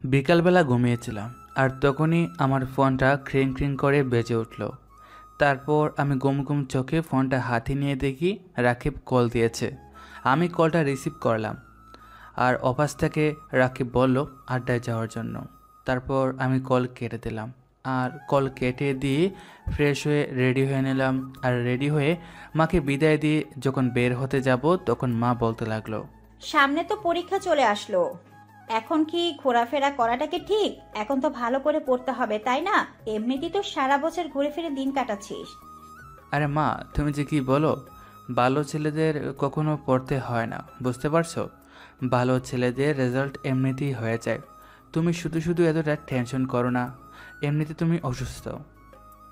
বিকালবেলা ঘুমিয়েছিলাম আর তখনই আমার ফোনটা ক্রিং ক্রিং করে বেজে উঠল। তারপর আমি গুম গুম চোখে ফোনটা হাতে নিয়ে দেখি রাকিব কল দিয়েছে। আমি কলটা রিসিভ করলাম আর অফিস থেকে রাকিব বলল আড্ডায় যাওয়ার জন্য। তারপর আমি কল কেটে দিলাম আর কল কেটে দিয়ে ফ্রেশ হয়ে রেডি হয়ে নিলাম। আর রেডি হয়ে মাকে বিদায় দিয়ে যখন বের হতে যাব তখন মা বলতে লাগলো, সামনে তো পরীক্ষা চলে আসলো, এখন কি ঘোরাফেরা করাটাকে ঠিক? এখন তো ভালো করে পড়তে হবে, তাই না? এমনিতেই তো সারা বছর ঘুরে ফিরে দিন কাটাচ্ছিস। আরে মা তুমি যে কি বলো, ভালো ছেলেদের কখনো পড়তে হয় না, বুঝতে পারছো? ভালো ছেলেদের রেজাল্ট এমনিতেই হয়ে যায়। তুমি শুধু শুধু এতটা টেনশন করো না, এমনিতে তুমি অসুস্থ।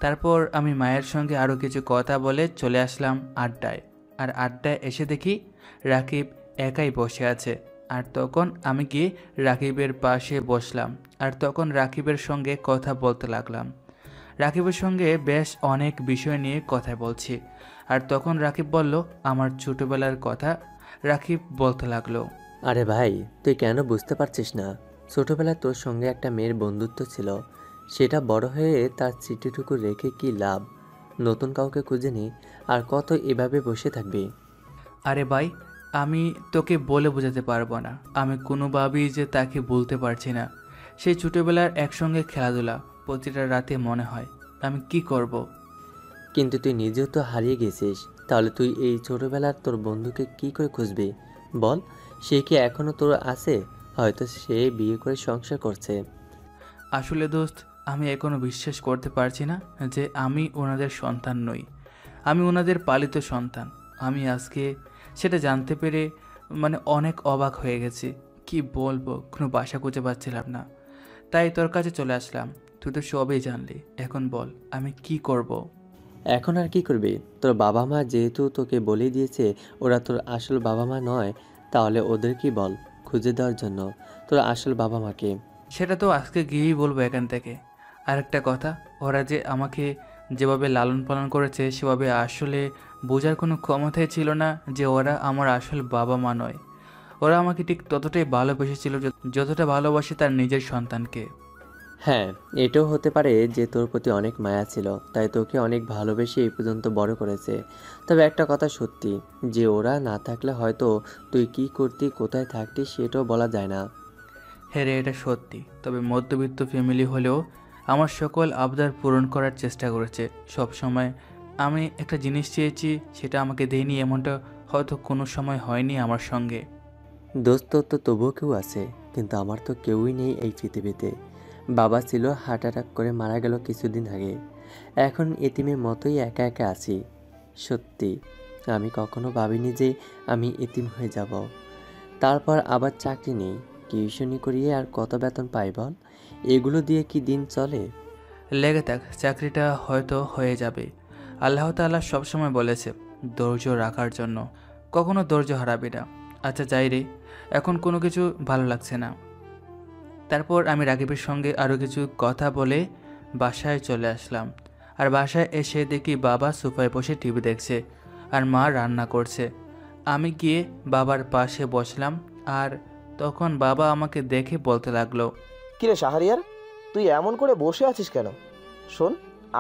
তারপর আমি মায়ের সঙ্গে আরও কিছু কথা বলে চলে আসলাম আড্ডায়। আর আড্ডায় এসে দেখি রাকিব একাই বসে আছে। আর তখন আমি গিয়ে রাকিবের পাশে বসলাম আর তখন রাকিবের সঙ্গে কথা বলতে লাগলাম। রাকিবের সঙ্গে বেশ অনেক বিষয় নিয়ে কথা বলছি। আর তখন রাকিব বলল আমার ছোটবেলার কথা। রাকিব বলতে লাগলো, আরে ভাই, তুই কেন বুঝতে পারছিস না? ছোটবেলায় তোর সঙ্গে একটা মেয়ের বন্ধুত্ব ছিল, সেটা বড় হয়ে তার স্মৃতিটুকু রেখে কি লাভ? নতুন কাউকে খুঁজে নি, আর কত এভাবে বসে থাকবি? আরে ভাই, আমি তোকে বলে বোঝাতে পারবো না, আমি কোনোভাবেই যে তাকে বলতে পারছি না। সেই ছোটবেলার একসঙ্গে খেলাধুলা প্রতিটা রাতে মনে হয়। আমি কি করব। কিন্তু তুই নিজেও তো হারিয়ে গেছিস, তাহলে তুই এই ছোটবেলার তোর বন্ধুকে কি করে খুঁজবি? বল, সে কি এখনো তোর আছে? হয়তো সে বিয়ে করে সংসার করছে। আসলে দোস্ত, আমি এখনো বিশ্বাস করতে পারছি না যে আমি ওনাদের সন্তান নই। আমি ওনাদের পালিত সন্তান। আমি আজকে সেটা জানতে পেরে অনেক অবাক হয়ে গেছি। কি বলবো, কোনো ভাষা খুঁজে পাচ্ছিলাম না। তাই তোর কাছে চলে আসলাম। তুই তো সবই জানলি, এখন বল আমি কি করব। এখন আর কি করবি? তোর বাবা মা যেহেতু তোকে বলে দিয়েছে ওরা তোর আসল বাবা মা নয়, তাহলে ওদের কি বল খুঁজে দেওয়ার জন্য তোর আসল বাবা মাকে। সেটা তো আজকে গিয়েই বলবো এখান থেকে। আরেকটা কথা, ওরা যে আমাকে যেভাবে লালন পালন করেছে সেভাবে আসলে বোঝার কোনো ক্ষমতাই ছিল না যে ওরা আমার আসল বাবা মা নয়। ওরা আমাকে ঠিক ততটাই ভালোবেসেছিল যতটা ভালোবাসে তার নিজের সন্তানকে। হ্যাঁ, এটাও হতে পারে যে তোর প্রতি অনেক মায়া ছিল, তাই তোকে অনেক ভালোবেসে এই পর্যন্ত বড় করেছে। তবে একটা কথা সত্যি, যে ওরা না থাকলে হয়তো তুই কি করতি, কোথায় থাকতি সেটাও বলা যায় না। হ্যাঁ রে, এটা সত্যি। তবে মধ্যবিত্ত ফ্যামিলি হলেও আমার সকল আবদার পূরণ করার চেষ্টা করেছে সব সময়। আমি একটা জিনিস চেয়েছি, সেটা আমাকে দেয়নি, এমনটা হয়তো কোনো সময় হয়নি আমার সঙ্গে। দোস্ত তো তবুও কেউ আছে, কিন্তু আমার তো কেউই নেই এই পৃথিবীতে। বাবা ছিল, হার্ট অ্যাটাক করে মারা গেল কিছুদিন আগে। এখন এতিমের মতোই একা একা আছি। সত্যি, আমি কখনো ভাবিনি যে আমি এতিম হয়ে যাব। তারপর আবার চাকরি নেই, টিউশনি করিয়ে আর কত বেতন পাই বল? এগুলো দিয়ে কি দিন চলে? লেগে থাক, চাকরিটা হয়তো হয়ে যাবে। আল্লাহ তাআলা সবসময় বলেছে ধৈর্য রাখার জন্য, কখনো ধৈর্য হারাবি না। আচ্ছা যাই রে, এখন কোনো কিছু ভালো লাগছে না। তারপর আমি রাকিবের সঙ্গে আরও কিছু কথা বলে বাসায় চলে আসলাম। আর বাসায় এসে দেখি বাবা সোফায় বসে টিভি দেখছে আর মা রান্না করছে। আমি গিয়ে বাবার পাশে বসলাম আর তখন বাবা আমাকে দেখে বলতে লাগলো, কিরে শাহরিয়ার, তুই এমন করে বসে আছিস কেন? শোন,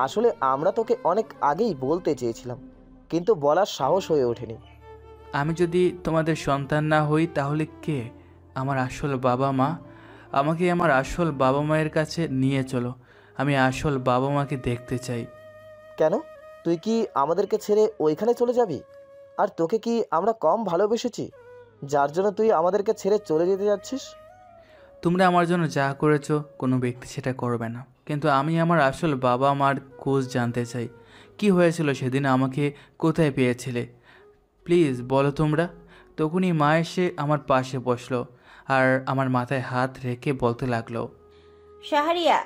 আসলে আমরা তোকে অনেক আগেই বলতে চেয়েছিলাম, কিন্তু বলার সাহস হয়ে ওঠেনি। আমি যদি তোমাদের সন্তান না হই তাহলে কে আমার আসল বাবা মা? আমাকে আমার আসল বাবা মায়ের কাছে নিয়ে চলো, আমি আসল বাবা মাকে দেখতে চাই। কেন? তুই কি আমাদেরকে ছেড়ে ওইখানে চলে যাবি? আর তোকে কি আমরা কম ভালোবেসেছি যার জন্য তুই আমাদেরকে ছেড়ে চলে যেতে যাচ্ছিস? তোমরা আমার জন্য যা করেছো কোনো ব্যক্তি সেটা করবে না, কিন্তু আমি আমার আসল বাবা মার খোঁজ জানতে চাই। কি হয়েছিল সেদিন, আমাকে কোথায় পেয়েছিলে প্লিজ বলো তোমরা। তখনই মা এসে আমার পাশে বসলো আর আমার মাথায় হাত রেখে বলতে লাগলো, শাহরিয়া,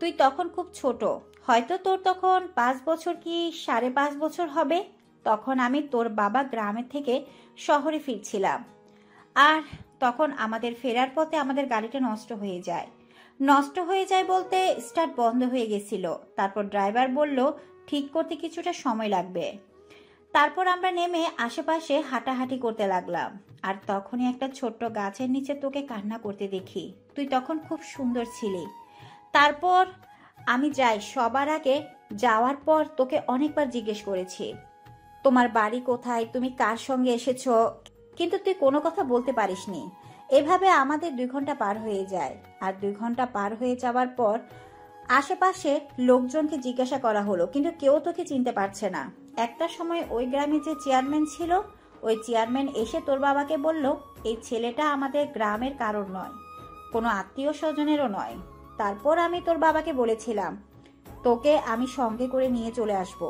তুই তখন খুব ছোট, হয়তো তোর তখন 5 বছর কি 5.5 বছর হবে। তখন আমি তোর বাবা গ্রামে থেকে শহরে ফিরছিলাম। আর তখন আমাদের ফেরার পথে আমাদের গাড়িটা নষ্ট হয়ে যায়। নষ্ট হয়ে যায় বলতে স্টার্ট বন্ধ হয়ে গেছিল। তারপর ড্রাইভার বলল ঠিক করতে কিছুটা সময় লাগবে। তারপর আমরা নেমে আশেপাশে হাঁটাহাঁটি করতে লাগলাম। আর তখনই একটা ছোট্ট গাছের নিচে তোকে কান্না করতে দেখি। তুই তখন খুব সুন্দর ছিলি। তারপর আমি যাই, সবার আগে যাওয়ার পর তোকে অনেকবার জিজ্ঞেস করেছি তোমার বাড়ি কোথায়, তুমি কার সঙ্গে এসেছো, কিন্তু তুই কোনো কথা বলতে পারিসনি। এভাবে আমাদের 2 ঘন্টা পার হয়ে যায়। আর 2 ঘন্টা পার হয়ে যাওয়ার পর আশেপাশে লোকজনকে জিজ্ঞাসা করা হলো, কিন্তু কেউ তোকে চিনতে পারছে না। একটা সময় ওই গ্রামে যে চেয়ারম্যান ছিল, ওই চেয়ারম্যান এসে তোর বাবাকে বলল, এই ছেলেটা আমাদের গ্রামের কারোর নয়, কোনো আত্মীয় স্বজনেরও নয়। তারপর আমি তোর বাবাকে বলেছিলাম তোকে আমি সঙ্গে করে নিয়ে চলে আসব।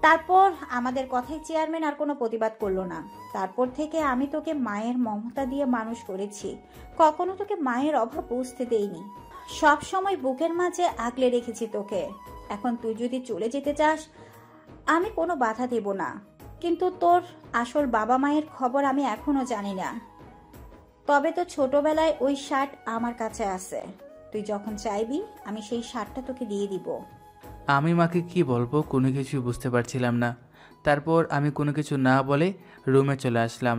তারপর আমাদের কথায় চেয়ারম্যান আর কোনো প্রতিবাদ করলো না। তারপর থেকে আমি তোকে মায়ের মমতা দিয়ে মানুষ করেছি, কখনো তোকে মায়ের অভাব বুঝতে দেইনি। সব সময় বুকের মাঝে আগলে রেখেছি তোকে। এখন তুই যদি চলে যেতে চাস, আমি কোনো বাধা দেব না, কিন্তু তোর আসল বাবা মায়ের খবর আমি এখনো জানি না। তবে তো ছোটবেলায় ওই শার্ট আমার কাছে আছে, তুই যখন চাইবি আমি সেই শার্টটা তোকে দিয়ে দিব। আমি মাকে কি বলবো কোনো কিছু বুঝতে পারছিলাম না। তারপর আমি কোনো কিছু না বলে রুমে চলে আসলাম।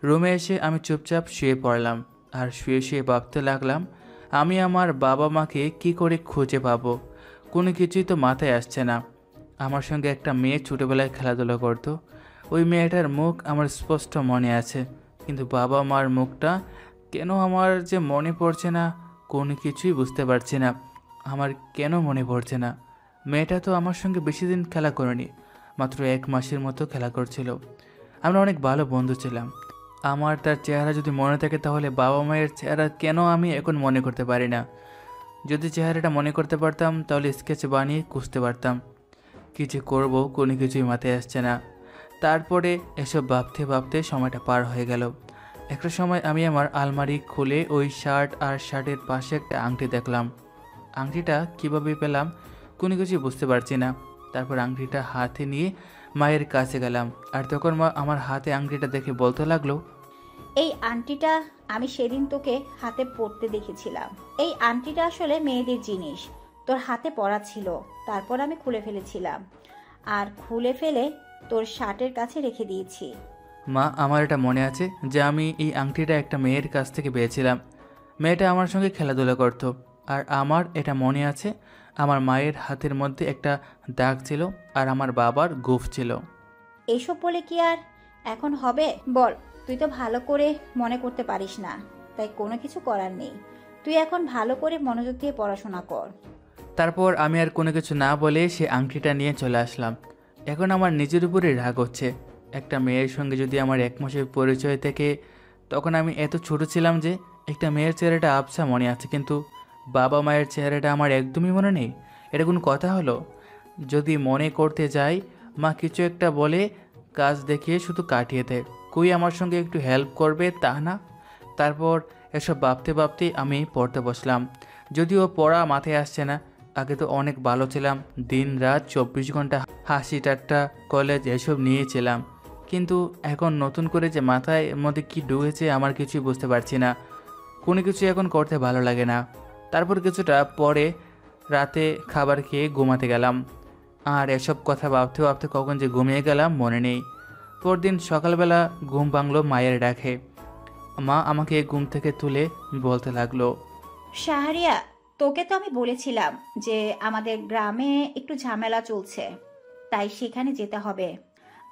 রুমে এসে আমি চুপচাপ শুয়ে পড়লাম। আর শুয়ে শুয়ে ভাবতে লাগলাম আমি আমার বাবা মাকে কি করে খুঁজে পাবো। কোনো কিছুই তো মাথায় আসছে না। আমার সঙ্গে একটা মেয়ে ছোটোবেলায় খেলাধুলা করতো, ওই মেয়েটার মুখ আমার স্পষ্ট মনে আছে, কিন্তু বাবা মার মুখটা কেন আমার যে মনে পড়ছে না, কোনো কিছুই বুঝতে পারছি না। আমার কেন মনে পড়ছে না? মেয়েটা তো আমার সঙ্গে বেশি দিন খেলা করেনি, মাত্র 1 মাসের মতো খেলা করছিল। আমরা অনেক ভালো বন্ধু ছিলাম। আমার তার চেহারা যদি মনে থাকে, তাহলে বাবা মায়ের চেহারা কেন আমি এখন মনে করতে পারি না? যদি চেহারাটা মনে করতে পারতাম তাহলে স্কেচ বানিয়ে খুঁজতে পারতাম। কী যে করবো কোনো কিছুই মাথায় আসছে না। তারপরে এসব ভাবতে ভাবতে সময়টা পার হয়ে গেল। একটা সময় আমি আমার আলমারি খুলে ওই শার্ট আর শার্টের পাশে একটা আংটি দেখলাম। আংটিটা কিভাবে পেলাম কোনো কিছু বুঝতে পারছি না। তারপর আংটিটা হাতে নিয়ে মায়ের কাছে গেলাম। আর তখন মা আমার হাতে আংটিটা দেখে বলতে লাগলো, এই আংটিটা আমি সেদিন তোকে হাতে পরতে দেখেছিলাম। এই আংটিটা আসলে মেয়েদের জিনিস, তোর হাতে পরা ছিল, তারপর আমি খুলে ফেলেছিলাম, আর খুলে ফেলে তোর শার্টের কাছে রেখে দিয়েছি। মা, আমার এটা মনে আছে যে আমি এই আংটিটা একটা মেয়ের কাছ থেকে পেয়েছিলাম। মেয়েটা আমার সঙ্গে খেলাধুলা করত। আর আমার এটা মনে আছে আমার মায়ের হাতের মধ্যে একটা দাগ ছিল আর আমার বাবার গোঁফ ছিল। এইসব বলে কি আর এখন হবে বল? তুই তো ভালো করে মনে করতে পারিস না, তাই কোনো কিছু করার নেই। তুই এখন ভালো করে মনোযোগ দিয়ে পড়াশোনা কর। তারপর আমি আর কোনো কিছু না বলে সে আংটিটা নিয়ে চলে আসলাম। এখন আমার নিজের উপরে রাগ হচ্ছে। একটা মেয়ের সঙ্গে যদি আমার 1 মাসের পরিচয় থেকে, তখন আমি এত ছোট ছিলাম যে একটা মেয়ের চেহারাটা আবছা মনে আছে, কিন্তু বাবা মায়ের চেহারাটা আমার একদমই মনে নেই। এটা কোনো কথা হলো? যদি মনে করতে যাই, মা কিছু একটা বলে কাজ দেখিয়ে শুধু কাটিয়ে দেয়। কই আমার সঙ্গে একটু হেল্প করবে তা না। তারপর এসব ভাবতে ভাবতেই আমি পড়তে বসলাম। যদিও পড়া মাথায় আসছে না। আগে তো অনেক ভালো ছিলাম, দিন রাত 24 ঘন্টা হাসি ঠাট্টা কলেজ এসব নিয়েছিলাম, কিন্তু এখন নতুন করে যে মাথায় মধ্যে কি ঢুকেছে আমার কিছুই বুঝতে পারছি না। কোনো কিছু এখন করতে ভালো লাগে না। তারপর কিছুটা পরে রাতে খাবার খেয়ে ঘুমাতে গেলাম। আর এসব কথা ভাবতে ভাবতে কখন যে ঘুমিয়ে গেলাম মনে নেই। পরদিন সকালবেলা ঘুম ভাঙলো মায়ের ডাকে। মা আমাকে ঘুম থেকে তুলে বলতে লাগলো, শাহরিয়া, তোকে তো আমি বলেছিলাম যে আমাদের গ্রামে একটু ঝামেলা চলছে, তাই সেখানে যেতে হবে।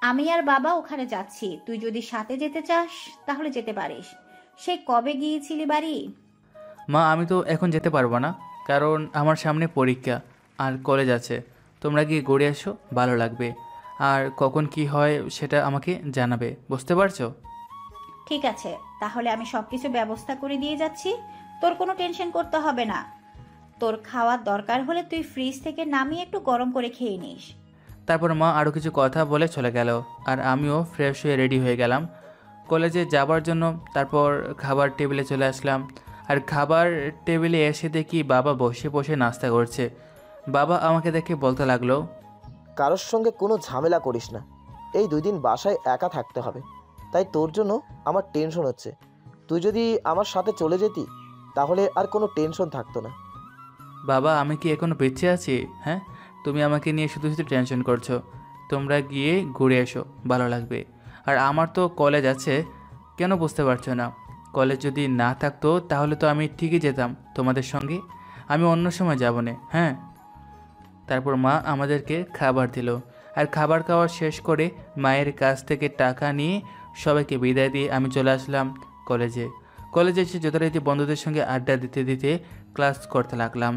আমি আর বাবা ওখানে যাচ্ছি, তুই যদি সাথে যেতে চাস তাহলে যেতে পারিস। সে কবে গিয়েছিলি বাড়ি? মা, আমি তো এখন যেতে পারবো না, কারণ আমার সামনে পরীক্ষা আর কলেজ আছে। তোমরা গিয়ে ঘুরে এসো, ভালো লাগবে। আর কখন কি হয় সেটা আমাকে জানাবে, বুঝতে পারছো? ঠিক আছে, তাহলে আমি সবকিছু ব্যবস্থা করে দিয়ে যাচ্ছি, তোর কোনো টেনশন করতে হবে না। তোর খাওয়ার দরকার হলে তুই ফ্রিজ থেকে নামিয়ে একটু গরম করে খেয়ে নিস। তারপর মা আরও কিছু কথা বলে চলে গেল। আর আমিও ফ্রেশ হয়ে রেডি হয়ে গেলাম কলেজে যাবার জন্য। তারপর খাবার টেবিলে চলে আসলাম। আর খাবার টেবিলে এসে দেখি বাবা বসে বসে নাস্তা করছে। বাবা আমাকে দেখে বলতে লাগলো, কারোর সঙ্গে কোনো ঝামেলা করিস না। এই 2 দিন বাসায় একা থাকতে হবে, তাই তোর জন্য আমার টেনশন হচ্ছে। তুই যদি আমার সাথে চলে যেতি তাহলে আর কোনো টেনশন থাকতো না। বাবা, আমি কি এখনো বেঁচে আছি? হ্যাঁ, তুমি আমাকে নিয়ে শুধু শুধু টেনশন করছো। তোমরা গিয়ে ঘুরে এসো, ভালো লাগবে। আর আমার তো কলেজ আছে, কেন বুঝতে পারছো না? কলেজ যদি না থাকতো তাহলে তো আমি ঠিকই যেতাম তোমাদের সঙ্গে। আমি অন্য সময় যাব না, হ্যাঁ। তারপর মা আমাদেরকে খাবার দিল, আর খাবার খাওয়া শেষ করে মায়ের কাছ থেকে টাকা নিয়ে সবাইকে বিদায় দিয়ে আমি চলে আসলাম কলেজে। কলেজে এসে যথারীতি বন্ধুদের সঙ্গে আড্ডা দিতে দিতে ক্লাস করতে লাগলাম।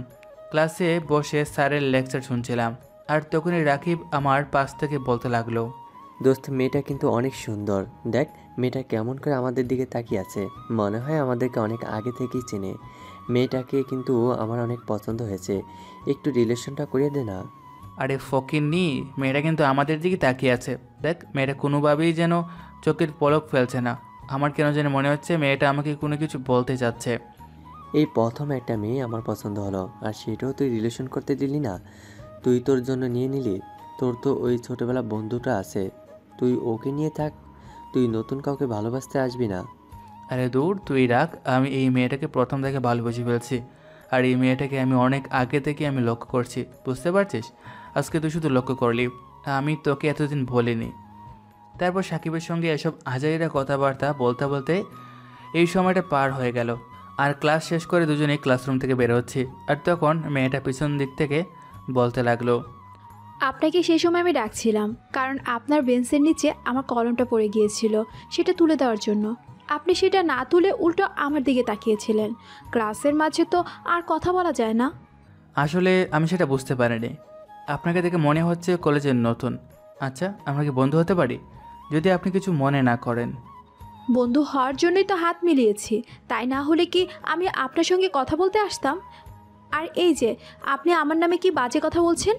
ক্লাসে বসে স্যারের লেকচার শুনছিলাম, আর তখনই রাকিব আমার পাশ থেকে বলতে লাগলো, দোস্ত, মেয়েটা কিন্তু অনেক সুন্দর। দেখ মেয়েটা কেমন করে আমাদের দিকে তাকিয়ে আছে, মনে হয় আমাদেরকে অনেক আগে থেকেই চেনে। মেয়েটাকে কিন্তু আমার অনেক পছন্দ হয়েছে, একটু রিলেশনটা করিয়ে দে না। আরে ফকিন্নি, মেয়েটা কিন্তু আমাদের দিকে তাকিয়ে আছে। দেখ মেয়েটা কোনোভাবেই যেন চোখের পলক ফেলছে না। আমার কেন যেন মনে হচ্ছে মেয়েটা আমাকে কোনো কিছু বলতে চাচ্ছে। এই প্রথম একটা মেয়ে আমার পছন্দ হলো, আর সেটাও তুই রিলেশন করতে দিলি না, তুই তোর জন্য নিয়ে নিলি। তোর তো ওই ছোটোবেলা বন্ধুটা আছে, তুই ওকে নিয়ে থাক, তুই নতুন কাউকে ভালোবাসতে আসবি না। আরে দূর, তুই রাখ। আমি এই মেয়েটাকে প্রথম থেকে ভালোবেসে ফেলছি, আর এই মেয়েটাকে আমি অনেক আগে থেকে আমি লক্ষ্য করছি, বুঝতে পারছিস? আজকে তুই শুধু লক্ষ্য করলি, আমি তোকে এতদিন বলিনি। তারপর সাকিবের সঙ্গে এসব আজাইরা কথাবার্তা বলতে বলতে এই সময়টা পার হয়ে গেল, আর ক্লাস শেষ করে দুজনেই ক্লাসরুম থেকে বের হচ্ছি। আর তখন মেয়েটা পিছন দিক থেকে বলতে লাগলো, আপনাকে সেই সময় আমি ডাকছিলাম, কারণ আপনার বেঞ্চের নিচে আমার কলমটা পড়ে গিয়েছিল, সেটা তুলে দেওয়ার জন্য। আপনি সেটা না তুলে উল্টো আমার দিকে তাকিয়েছিলেন। ক্লাসের মাঝে তো আর কথা বলা যায় না। আসলে আমি সেটা বুঝতে পারিনি। আপনাকে দেখে মনে হচ্ছে কলেজের নতুন। আচ্ছা, আমরা কি বন্ধু হতে পারি, যদি আপনি কিছু মনে না করেন? বন্ধু হওয়ার জন্যই তো হাত মিলিয়েছি, তাই না হলে কি আমি আপনার সঙ্গে কথা বলতে আসতাম? আর এই যে আপনি আমার নামে কি বাজে কথা বলছেন?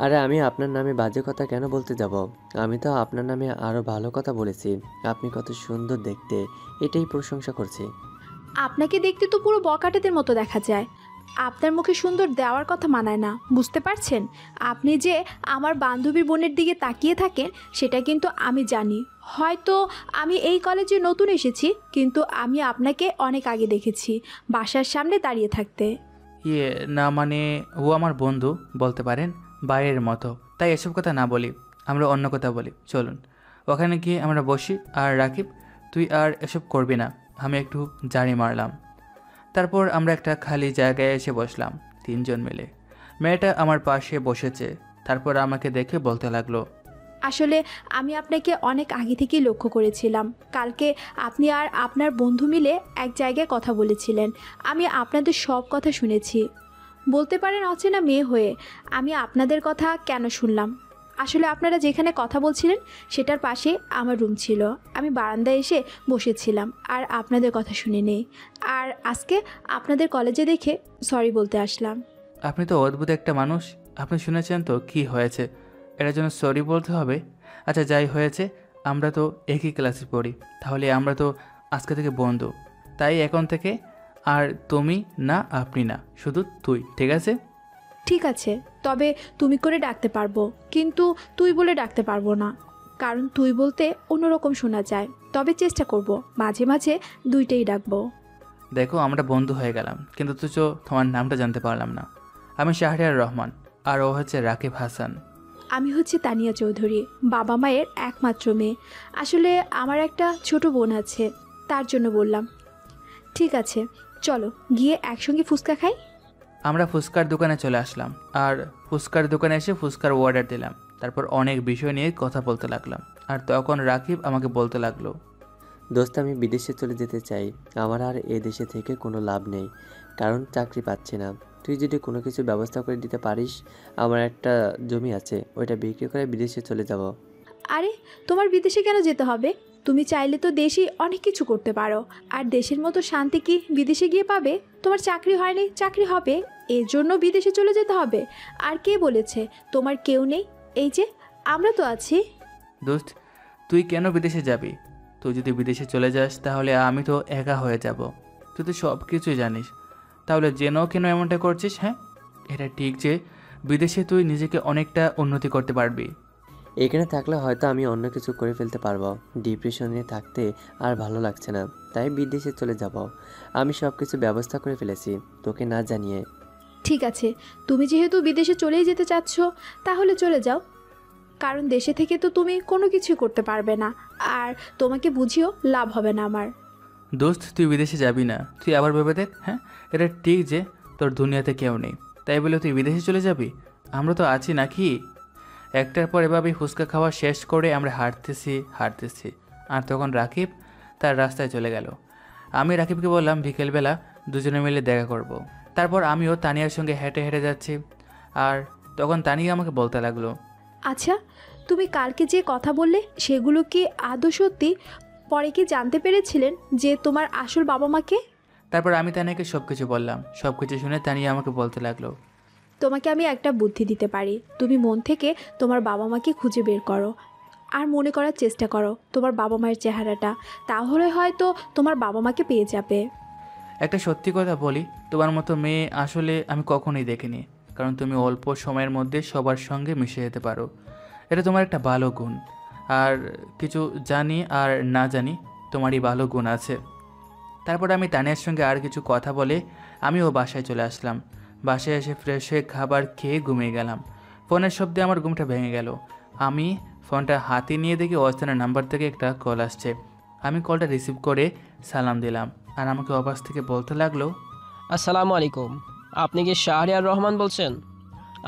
আরে আমি আপনার নামে বাজে কথা কেন বলতে যাব? আমি তো আপনার নামে আরও ভালো কথা বলেছি। আপনি কত সুন্দর দেখতে, এটাই প্রশংসা করছি। আপনাকে দেখতে তো পুরো বকাটেদের মতো দেখা যায়। আপনার মুখে সুন্দর দেওয়ার কথা মানায় না, বুঝতে পারছেন? আপনি যে আমার বান্ধবীর বোনের দিকে তাকিয়ে থাকেন সেটা কিন্তু আমি জানি। হয়তো আমি এই কলেজে নতুন এসেছি, কিন্তু আমি আপনাকে অনেক আগে দেখেছি বাসার সামনে দাঁড়িয়ে থাকতে। ইয়ে না, মানে ও আমার বন্ধু বলতে পারেন, বাইরের মতো। তাই এসব কথা না বলি, আমরা অন্য কথা বলি। চলুন ওখানে গিয়ে আমরা বসি। আর রাকিব, তুই আর এসব করবি না। আমি একটু জাড়ি মারলাম। তারপর আমরা একটা খালি জায়গায় এসে বসলাম তিনজন মিলে। মেয়েটা আমার পাশে বসেছে। তারপর আমাকে দেখে বলতে লাগলো, আসলে আমি আপনাকে অনেক আগে থেকেই লক্ষ্য করেছিলাম। কালকে আপনি আর আপনার বন্ধু মিলে এক জায়গায় কথা বলেছিলেন, আমি আপনাদের সব কথা শুনেছি। বলতে পারেন অচেনা মেয়ে হয়ে আমি আপনাদের কথা কেন শুনলাম। আসলে আপনারা যেখানে কথা বলছিলেন সেটার পাশে আমার রুম ছিল, আমি বারান্দায় এসে বসেছিলাম আর আপনাদের কথা শুনে নেই। আর আজকে আপনাদের কলেজে দেখে সরি বলতে আসলাম। আপনি তো অদ্ভুত একটা মানুষ। আপনি শুনেছেন তো কি হয়েছে, এটার জন্য সরি বলতে হবে? আচ্ছা যাই হয়েছে, আমরা তো একই ক্লাসে পড়ি, তাহলে আমরা তো আজকে থেকে বন্ধু। তাই এখন থেকে আর তুমি না, আপনি না, শুধু তুই, ঠিক আছে? ঠিক আছে, তবে তুমি করে ডাকতে পারবো, কিন্তু তুই বলে ডাকতে পারবো না, কারণ তুই বলতে অন্যরকম শোনা যায়। তবে চেষ্টা করব মাঝে মাঝে দুইটাই ডাকবো। দেখো আমরা বন্ধু হয়ে গেলাম, কিন্তু তুই তোমার নামটা জানতে পারলাম না। আমি শাহরিয়ার রহমান, আর ও হচ্ছে রাকিব হাসান। আমি হচ্ছে তানিয়া চৌধুরী, বাবা মায়ের একমাত্র মেয়ে। আসলে আমার একটা ছোট বোন আছে, তার জন্য বললাম। ঠিক আছে, চলো গিয়ে একসঙ্গে ফুচকা খাই। আমরা ফুচকার দোকানে চলে আসলাম, আর ফুচকার দোকানে এসে ফুচকার অর্ডার দিলাম। তারপর অনেক বিষয় নিয়ে কথা বলতে লাগলাম। আর তখন রাকিব আমাকে বলতে লাগলো, দোস্ত, আমি বিদেশে চলে যেতে চাই। আমার আর এ দেশে থেকে কোনো লাভ নেই, কারণ চাকরি পাচ্ছি না। তুই যদি কোনো কিছু ব্যবস্থা করে দিতে পারিস, আমার একটা জমি আছে, ওইটা বিক্রি করে বিদেশে চলে যাব। আরে তোমার বিদেশে কেন যেতে হবে? তুমি চাইলে তো দেশেই অনেক কিছু করতে পারো। আর দেশের মতো শান্তি কি বিদেশে গিয়ে পাবে? তোমার চাকরি হয়নি, চাকরি হবে, এর জন্য বিদেশে চলে যেতে হবে? আর কে বলেছে তোমার কেউ নেই? এই যে আমরা তো আছি। দোস্ত, তুই কেন বিদেশে যাবি? তুই যদি বিদেশে চলে যাস তাহলে আমি তো একা হয়ে যাব। তুই তো সব কিছুই জানিস, তাহলে যেন কেন এমনটা করছিস? হ্যাঁ, এটা ঠিক যে বিদেশে তুই নিজেকে অনেকটা উন্নতি করতে পারবি। এখানে থাকলে হয়তো আমি অন্য কিছু করে ফেলতে পারবো। ডিপ্রেশনে থাকতে আর ভালো লাগছে না, তাই বিদেশে চলে যাব। আমি সব কিছু ব্যবস্থা করে ফেলেছি, তোকে না জানিয়ে। ঠিক আছে, তুমি যেহেতু বিদেশে চলেই যেতে চাচ্ছ, তাহলে চলে যাও। কারণ দেশে থেকে তো তুমি কোনো কিছু করতে পারবে না, আর তোমাকে বুঝিও লাভ হবে না আমার। দোস্ত, তুই বিদেশে যাবি না, তুই আবার ভেবে দেখ। হ্যাঁ, এটা ঠিক যে তোর দুনিয়াতে কেউ নেই, তাই বলে তুই বিদেশে চলে যাবি? আমরা তো আছি নাকি? একটার পর এভাবেই ফুচকা খাওয়া শেষ করে আমরা হাঁটতেছি আর তখন রাকিব তার রাস্তায় চলে গেল। আমি রাকিবকে বললাম বিকেলবেলা দুজনে মিলে দেখা করব। তারপর আমিও তানিয়ার সঙ্গে হেঁটে হেঁটে যাচ্ছি, আর তখন তানিয়া আমাকে বলতে লাগলো, আচ্ছা, তুমি কালকে যে কথা বললে সেগুলো কি আদৌ সত্যি? পরে কি জানতে পেরেছিলেন যে তোমার আসল বাবা মাকে? তারপর আমি তানিয়াকে সব কিছু বললাম। সব কিছু শুনে তানিয়া আমাকে বলতে লাগলো, তোমাকে আমি একটা বুদ্ধি দিতে পারি। তুমি মন থেকে তোমার বাবা মাকে খুঁজে বের করো আর মনে করার চেষ্টা করো তোমার বাবা মায়ের চেহারাটা, তাহলে হয়তো তোমার বাবা মাকে পেয়ে যাবে। একটা সত্যি কথা বলি, তোমার মতো মেয়ে আসলে আমি কখনোই দেখিনি, কারণ তুমি অল্প সময়ের মধ্যে সবার সঙ্গে মিশে যেতে পারো। এটা তোমার একটা ভালো গুণ। আর কিছু জানি আর না জানি তোমারই ভালো গুণ আছে। তারপর আমি তানিয়ার সঙ্গে আর কিছু কথা বলে আমিও বাসায় চলে আসলাম। বাসায় এসে ফ্রেশ হয়ে খাবার খেয়ে ঘুমিয়ে গেলাম। ফোনের শব্দে আমার ঘুমটা ভেঙে গেল। আমি ফোনটা হাতে নিয়ে দেখি অজানা নাম্বার থেকে একটা কল আসছে। আমি কলটা রিসিভ করে সালাম দিলাম, আর আমাকে অবাস থেকে বলতে লাগলো, আসসালামু আলাইকুম, আপনি কি শাহরিয়ার রহমান বলছেন?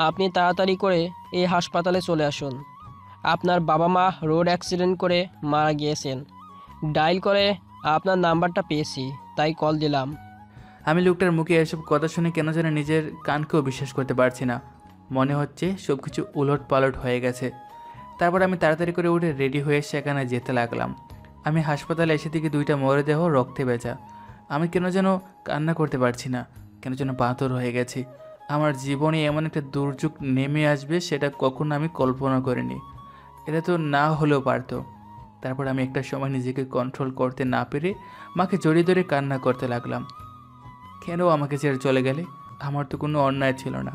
আপনি তাড়াতাড়ি করে এই হাসপাতালে চলে আসুন। আপনার বাবা মা রোড অ্যাক্সিডেন্ট করে মারা গিয়েছেন। ডায়াল করে আপনার নাম্বারটা পেয়েছি, তাই কল দিলাম। আমি লোকটার মুখে এসব কথা শুনে কেন যেন নিজের কানকেও বিশ্বাস করতে পারছি না। মনে হচ্ছে সব কিছু উলট পালট হয়ে গেছে। তারপর আমি তাড়াতাড়ি করে উঠে রেডি হয়ে সেখানে যেতে লাগলাম। আমি হাসপাতালে এসে দেখি দুইটা মরদেহ রক্তে ভেজা। আমি কেন যেন কান্না করতে পারছি না, কেন যেন পাথর হয়ে গেছি। আমার জীবনে এমন একটা দুর্যোগ নেমে আসবে সেটা কখনো আমি কল্পনা করিনি। এটা তো না হলেও পারতো। তারপর আমি একটা সময় নিজেকে কন্ট্রোল করতে না পেরে মাকে জড়িয়ে ধরে কান্না করতে লাগলাম। কেন আমাকে ছেড়ে চলে গেলে? আমার তো কোনো অন্যায় ছিল না।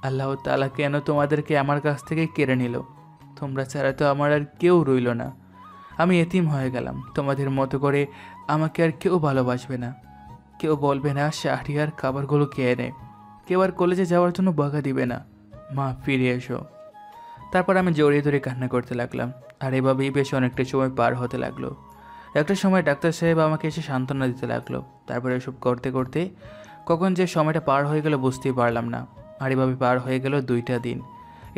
আল্লাহ তাআলা কেন তোমাদেরকে আমার কাছ থেকে কেড়ে নিল? তোমরা ছাড়া তো আমার আর কেউ রইল না। আমি এতিম হয়ে গেলাম। তোমাদের মতো করে আমাকে আর কেউ ভালোবাসবে না। কেউ বলবে না শাহরিয়ার খাবারগুলো খেয়ে নে। কেউ আর কলেজে যাওয়ার জন্য বকা দিবে না। মা, ফিরে এসো। তারপর আমি জড়িয়ে ধরে কান্না করতে লাগলাম, আর এভাবেই বেশ অনেকটা সময় পার হতে লাগলো। একটা সময় ডাক্তার সাহেব আমাকে এসে সান্ত্বনা দিতে লাগলো। তারপরে এসব করতে করতে কখন যে সময়টা পার হয়ে গেল বুঝতেই পারলাম না। আর এভাবে পার হয়ে গেল 2টা দিন।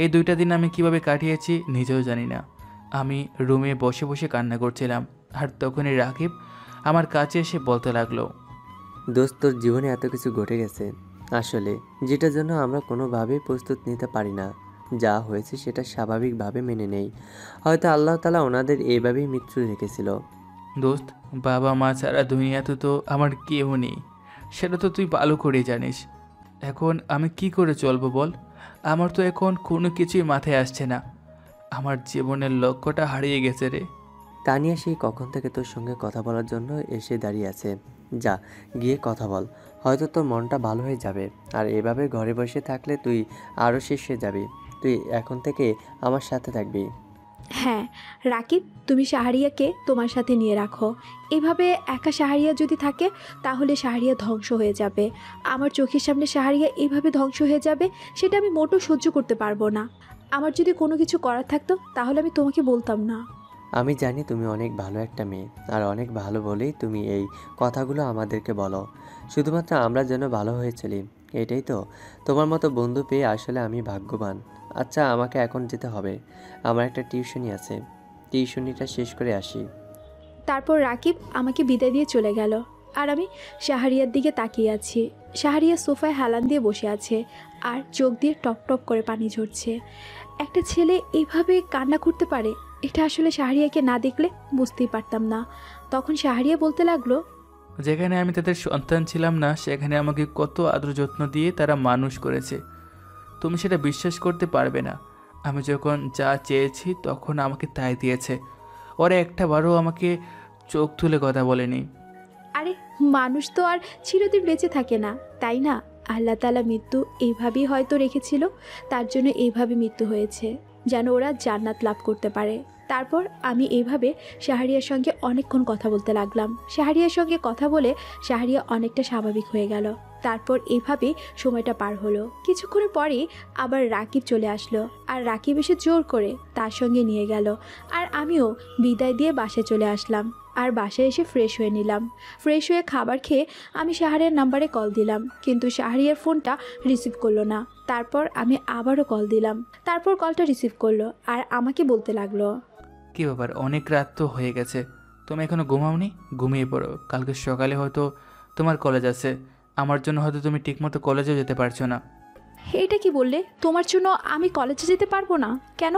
এই 2টা দিন আমি কিভাবে কাটিয়েছি নিজেও জানি না। আমি রুমে বসে বসে কান্না করছিলাম, আর তখনই রাকিব আমার কাছে এসে বলতে লাগলো, দোস্ত, তোর জীবনে এত কিছু ঘটে গেছে আসলে, যেটার জন্য আমরা কোনোভাবেই প্রস্তুত নিতে পারি না। যা হয়েছে সেটা স্বাভাবিকভাবে মেনে নেই। হয়তো আল্লাহ তাআলা ওনাদের এইভাবেই মৃত্যু রেখেছিল। দোস্ত, বাবা মা ছাড়া দুনিয়াতে তো আমার কেউ নেই, সেটা তো তুই ভালো করেই জানিস। এখন আমি কি করে চলবো বল? আমার তো এখন কোনো কিছুই মাথায় আসছে না। আমার জীবনের লক্ষ্যটা হারিয়ে গেছে রে। তানিয়া সেই কখন থেকে তোর সঙ্গে কথা বলার জন্য এসে দাঁড়িয়ে আছে। যা, গিয়ে কথা বল, হয়তো তোর মনটা ভালো হয়ে যাবে। আর এভাবে ঘরে বসে থাকলে তুই আরও শেষ হয়ে যাবি। তুই এখন থেকে আমার সাথে থাকবি। হ্যাঁ রাকিব, তুমি শাহরিয়াকে তোমার সাথে নিয়ে রাখো। এভাবে একা শাহরিয়া যদি থাকে তাহলে শাহরিয়া ধ্বংস হয়ে যাবে। আমার চোখের সামনে শাহরিয়া এভাবে ধ্বংস হয়ে যাবে, সেটা আমি মোটেও সহ্য করতে পারবো না। আমার যদি কোনো কিছু করার থাকতো তাহলে আমি তোমাকে বলতাম না। আমি জানি তুমি অনেক ভালো একটা মেয়ে, আর অনেক ভালো বলেই তুমি এই কথাগুলো আমাদেরকে বলো। শুধুমাত্র আমরা যেন ভালো হয়ে চলি, এটাই তো। তোমার মতো বন্ধু পেয়ে আসলে আমি ভাগ্যবান। আচ্ছা, আমাকে এখন যেতে হবে, আমার একটা টিউশনি আছে, টিউশনিটা শেষ করে আসি। তারপর রাকিব আমাকে বিদায় দিয়ে চলে গেল, আর আমি শাহরিয়ার দিকে তাকিয়ে আছি। শাহরিয়া সোফায় হেলান দিয়ে বসে আছে, আর চোখ দিয়ে টপ টপ করে পানি ঝরছে। একটা ছেলে এইভাবে কান্না করতে পারে, এটা আসলে শাহরিয়াকে না দেখলে বুঝতেই পারতাম না। তখন শাহরিয়া বলতে লাগলো, যেখানে আমি তাদের সন্তান ছিলাম না, সেখানে আমাকে কত আদর যত্ন দিয়ে তারা মানুষ করেছে। তুমি সেটা বিশ্বাস করতে পারবে না। আমি যখন যা চেয়েছি তখন আমাকে তাই দিয়েছে। ওরা একটা বারও আমাকে চোখ তুলে কথা বলেনি। আরে মানুষ তো আর চিরদিন বেঁচে থাকে না, তাই না? আল্লাহ তাআলা মৃত্যু এইভাবেই হয়তো রেখেছিল, তার জন্য এইভাবে মৃত্যু হয়েছে, যেন ওরা জান্নাত লাভ করতে পারে। তারপর আমি এইভাবে শাহরিয়ার সঙ্গে অনেকক্ষণ কথা বলতে লাগলাম। শাহরিয়ার সঙ্গে কথা বলে শাহরিয়া অনেকটা স্বাভাবিক হয়ে গেল। তারপর এভাবে সময়টা পার হলো। কিছুক্ষণ পরে আবার রাকিব চলে আসলো, আর রাকিব এসে জোর করে তার সঙ্গে নিয়ে গেল। আর আমিও বিদায় দিয়ে বাসায় চলে আসলাম। আর বাসায় এসে ফ্রেশ হয়ে নিলাম। ফ্রেশ হয়ে খাবার খেয়ে আমি শাহরিয়ার নাম্বারে কল দিলাম, কিন্তু শাহরিয়ার ফোনটা রিসিভ করলো না। তারপর আমি আবারও কল দিলাম, তারপর কলটা রিসিভ করলো আর আমাকে বলতে লাগলো, কী ব্যাপার, অনেক রাত তো হয়ে গেছে, তুমি এখনো ঘুমাওনি? ঘুমিয়ে পড়ো, কালকে সকালে হয়তো তোমার কলেজ আছে, আমার জন্য হয়তো তুমি ঠিকমতো কলেজেও যেতে পারছো না। এটা কি বললে? তোমার জন্য আমি কলেজে যেতে পারবো না কেন?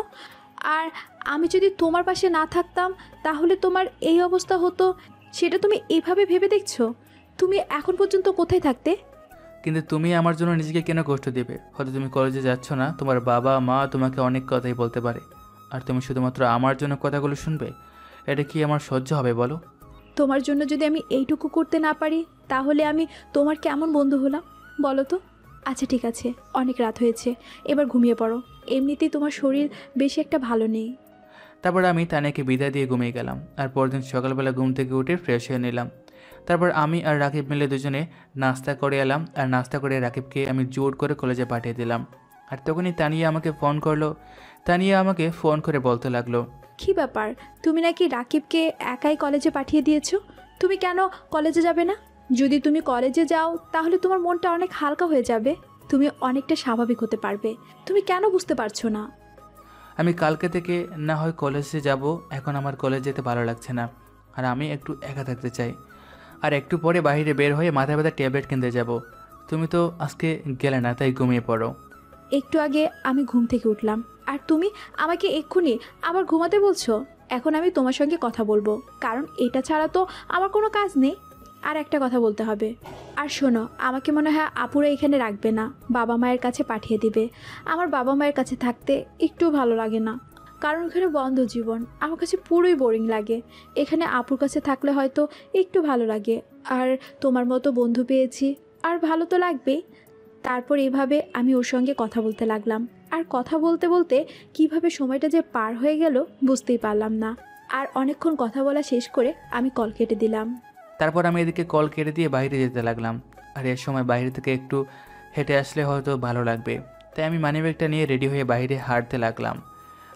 আর আমি যদি তোমার পাশে না থাকতাম তাহলে তোমার এই অবস্থা হতো, সেটা তুমি এভাবে ভেবে দেখছো? তুমি এখন পর্যন্ত কোথায় থাকতে? কিন্তু তুমি আমার জন্য নিজেকে কেন কষ্ট দেবে? হয়তো তুমি কলেজে যাচ্ছ না, তোমার বাবা মা তোমাকে অনেক কথাই বলতে পারে, আর তুমি শুধুমাত্র আমার জন্য কথাগুলো শুনবে? এটা কি আমার সহ্য হবে বলো? তোমার জন্য যদি আমি এইটুকু করতে না পারি তাহলে আমি তোমার কেমন বন্ধু হলাম বলো তো? আচ্ছা ঠিক আছে, অনেক রাত হয়েছে, এবার ঘুমিয়ে পড়ো। এমনিতেই তোমার শরীর বেশি একটা ভালো নেই। তারপর আমি তানিয়াকে বিদায় দিয়ে ঘুমিয়ে গেলাম। আর পরদিন সকালবেলা ঘুম থেকে উঠে ফ্রেশ হয়ে নিলাম। তারপর আমি আর রাকিব মিলে দুজনে নাস্তা করে এলাম, আর নাস্তা করে রাকিবকে আমি জোর করে কলেজে পাঠিয়ে দিলাম। আর তখনই তানিয়া আমাকে ফোন করলো। তানিয়া আমাকে ফোন করে বলতে লাগলো, কী ব্যাপার, তুমি নাকি রাকিবকে একাই কলেজে পাঠিয়ে দিয়েছো? তুমি কেন কলেজে যাবে না? যদি তুমি কলেজে যাও তাহলে তোমার মনটা অনেক হালকা হয়ে যাবে, তুমি অনেকটা স্বাভাবিক হতে পারবে। তুমি কেন বুঝতে পারছো না? আমি কালকে থেকে না হয় কলেজে যাব, এখন আমার কলেজ যেতে ভালো লাগছে না, আর আমি একটু একা থাকতে চাই। আর একটু পরে বাইরে বের হয়ে মাথা ব্যথা ট্যাবলেট কিনতে যাব। তুমি তো আজকে গেলে না, তাই ঘুমিয়ে পড়ো। একটু আগে আমি ঘুম থেকে উঠলাম আর তুমি আমাকে এক্ষুনি আবার ঘুমাতে বলছো? এখন আমি তোমার সঙ্গে কথা বলবো, কারণ এটা ছাড়া তো আমার কোনো কাজ নেই। আর একটা কথা বলতে হবে। আর শোনো, আমাকে মনে হয় আপুরা এখানে রাখবে না, বাবা মায়ের কাছে পাঠিয়ে দিবে। আমার বাবা মায়ের কাছে থাকতে একটু ভালো লাগে না, কারণ এখানে বন্ধ জীবন, আমার কাছে পুরোই বোরিং লাগে। এখানে আপুর কাছে থাকলে হয়তো একটু ভালো লাগে, আর তোমার মতো বন্ধু পেয়েছি, আর ভালো তো লাগবেই। তারপর এভাবে আমি ওর সঙ্গে কথা বলতে লাগলাম, আর কথা বলতে বলতে কিভাবে সময়টা যে পার হয়ে গেল বুঝতেই পারলাম না। আর অনেকক্ষণ কথা বলা শেষ করে আমি কল কেটে দিলাম। তারপর আমি এদিকে কল কেটে দিয়ে বাইরে যেতে লাগলাম। আর এর সময় বাইরে থেকে একটু হেঁটে আসলে হয়তো ভালো লাগবে, তাই আমি মানিব্যাগটা নিয়ে রেডি হয়ে বাইরে হাঁটতে লাগলাম।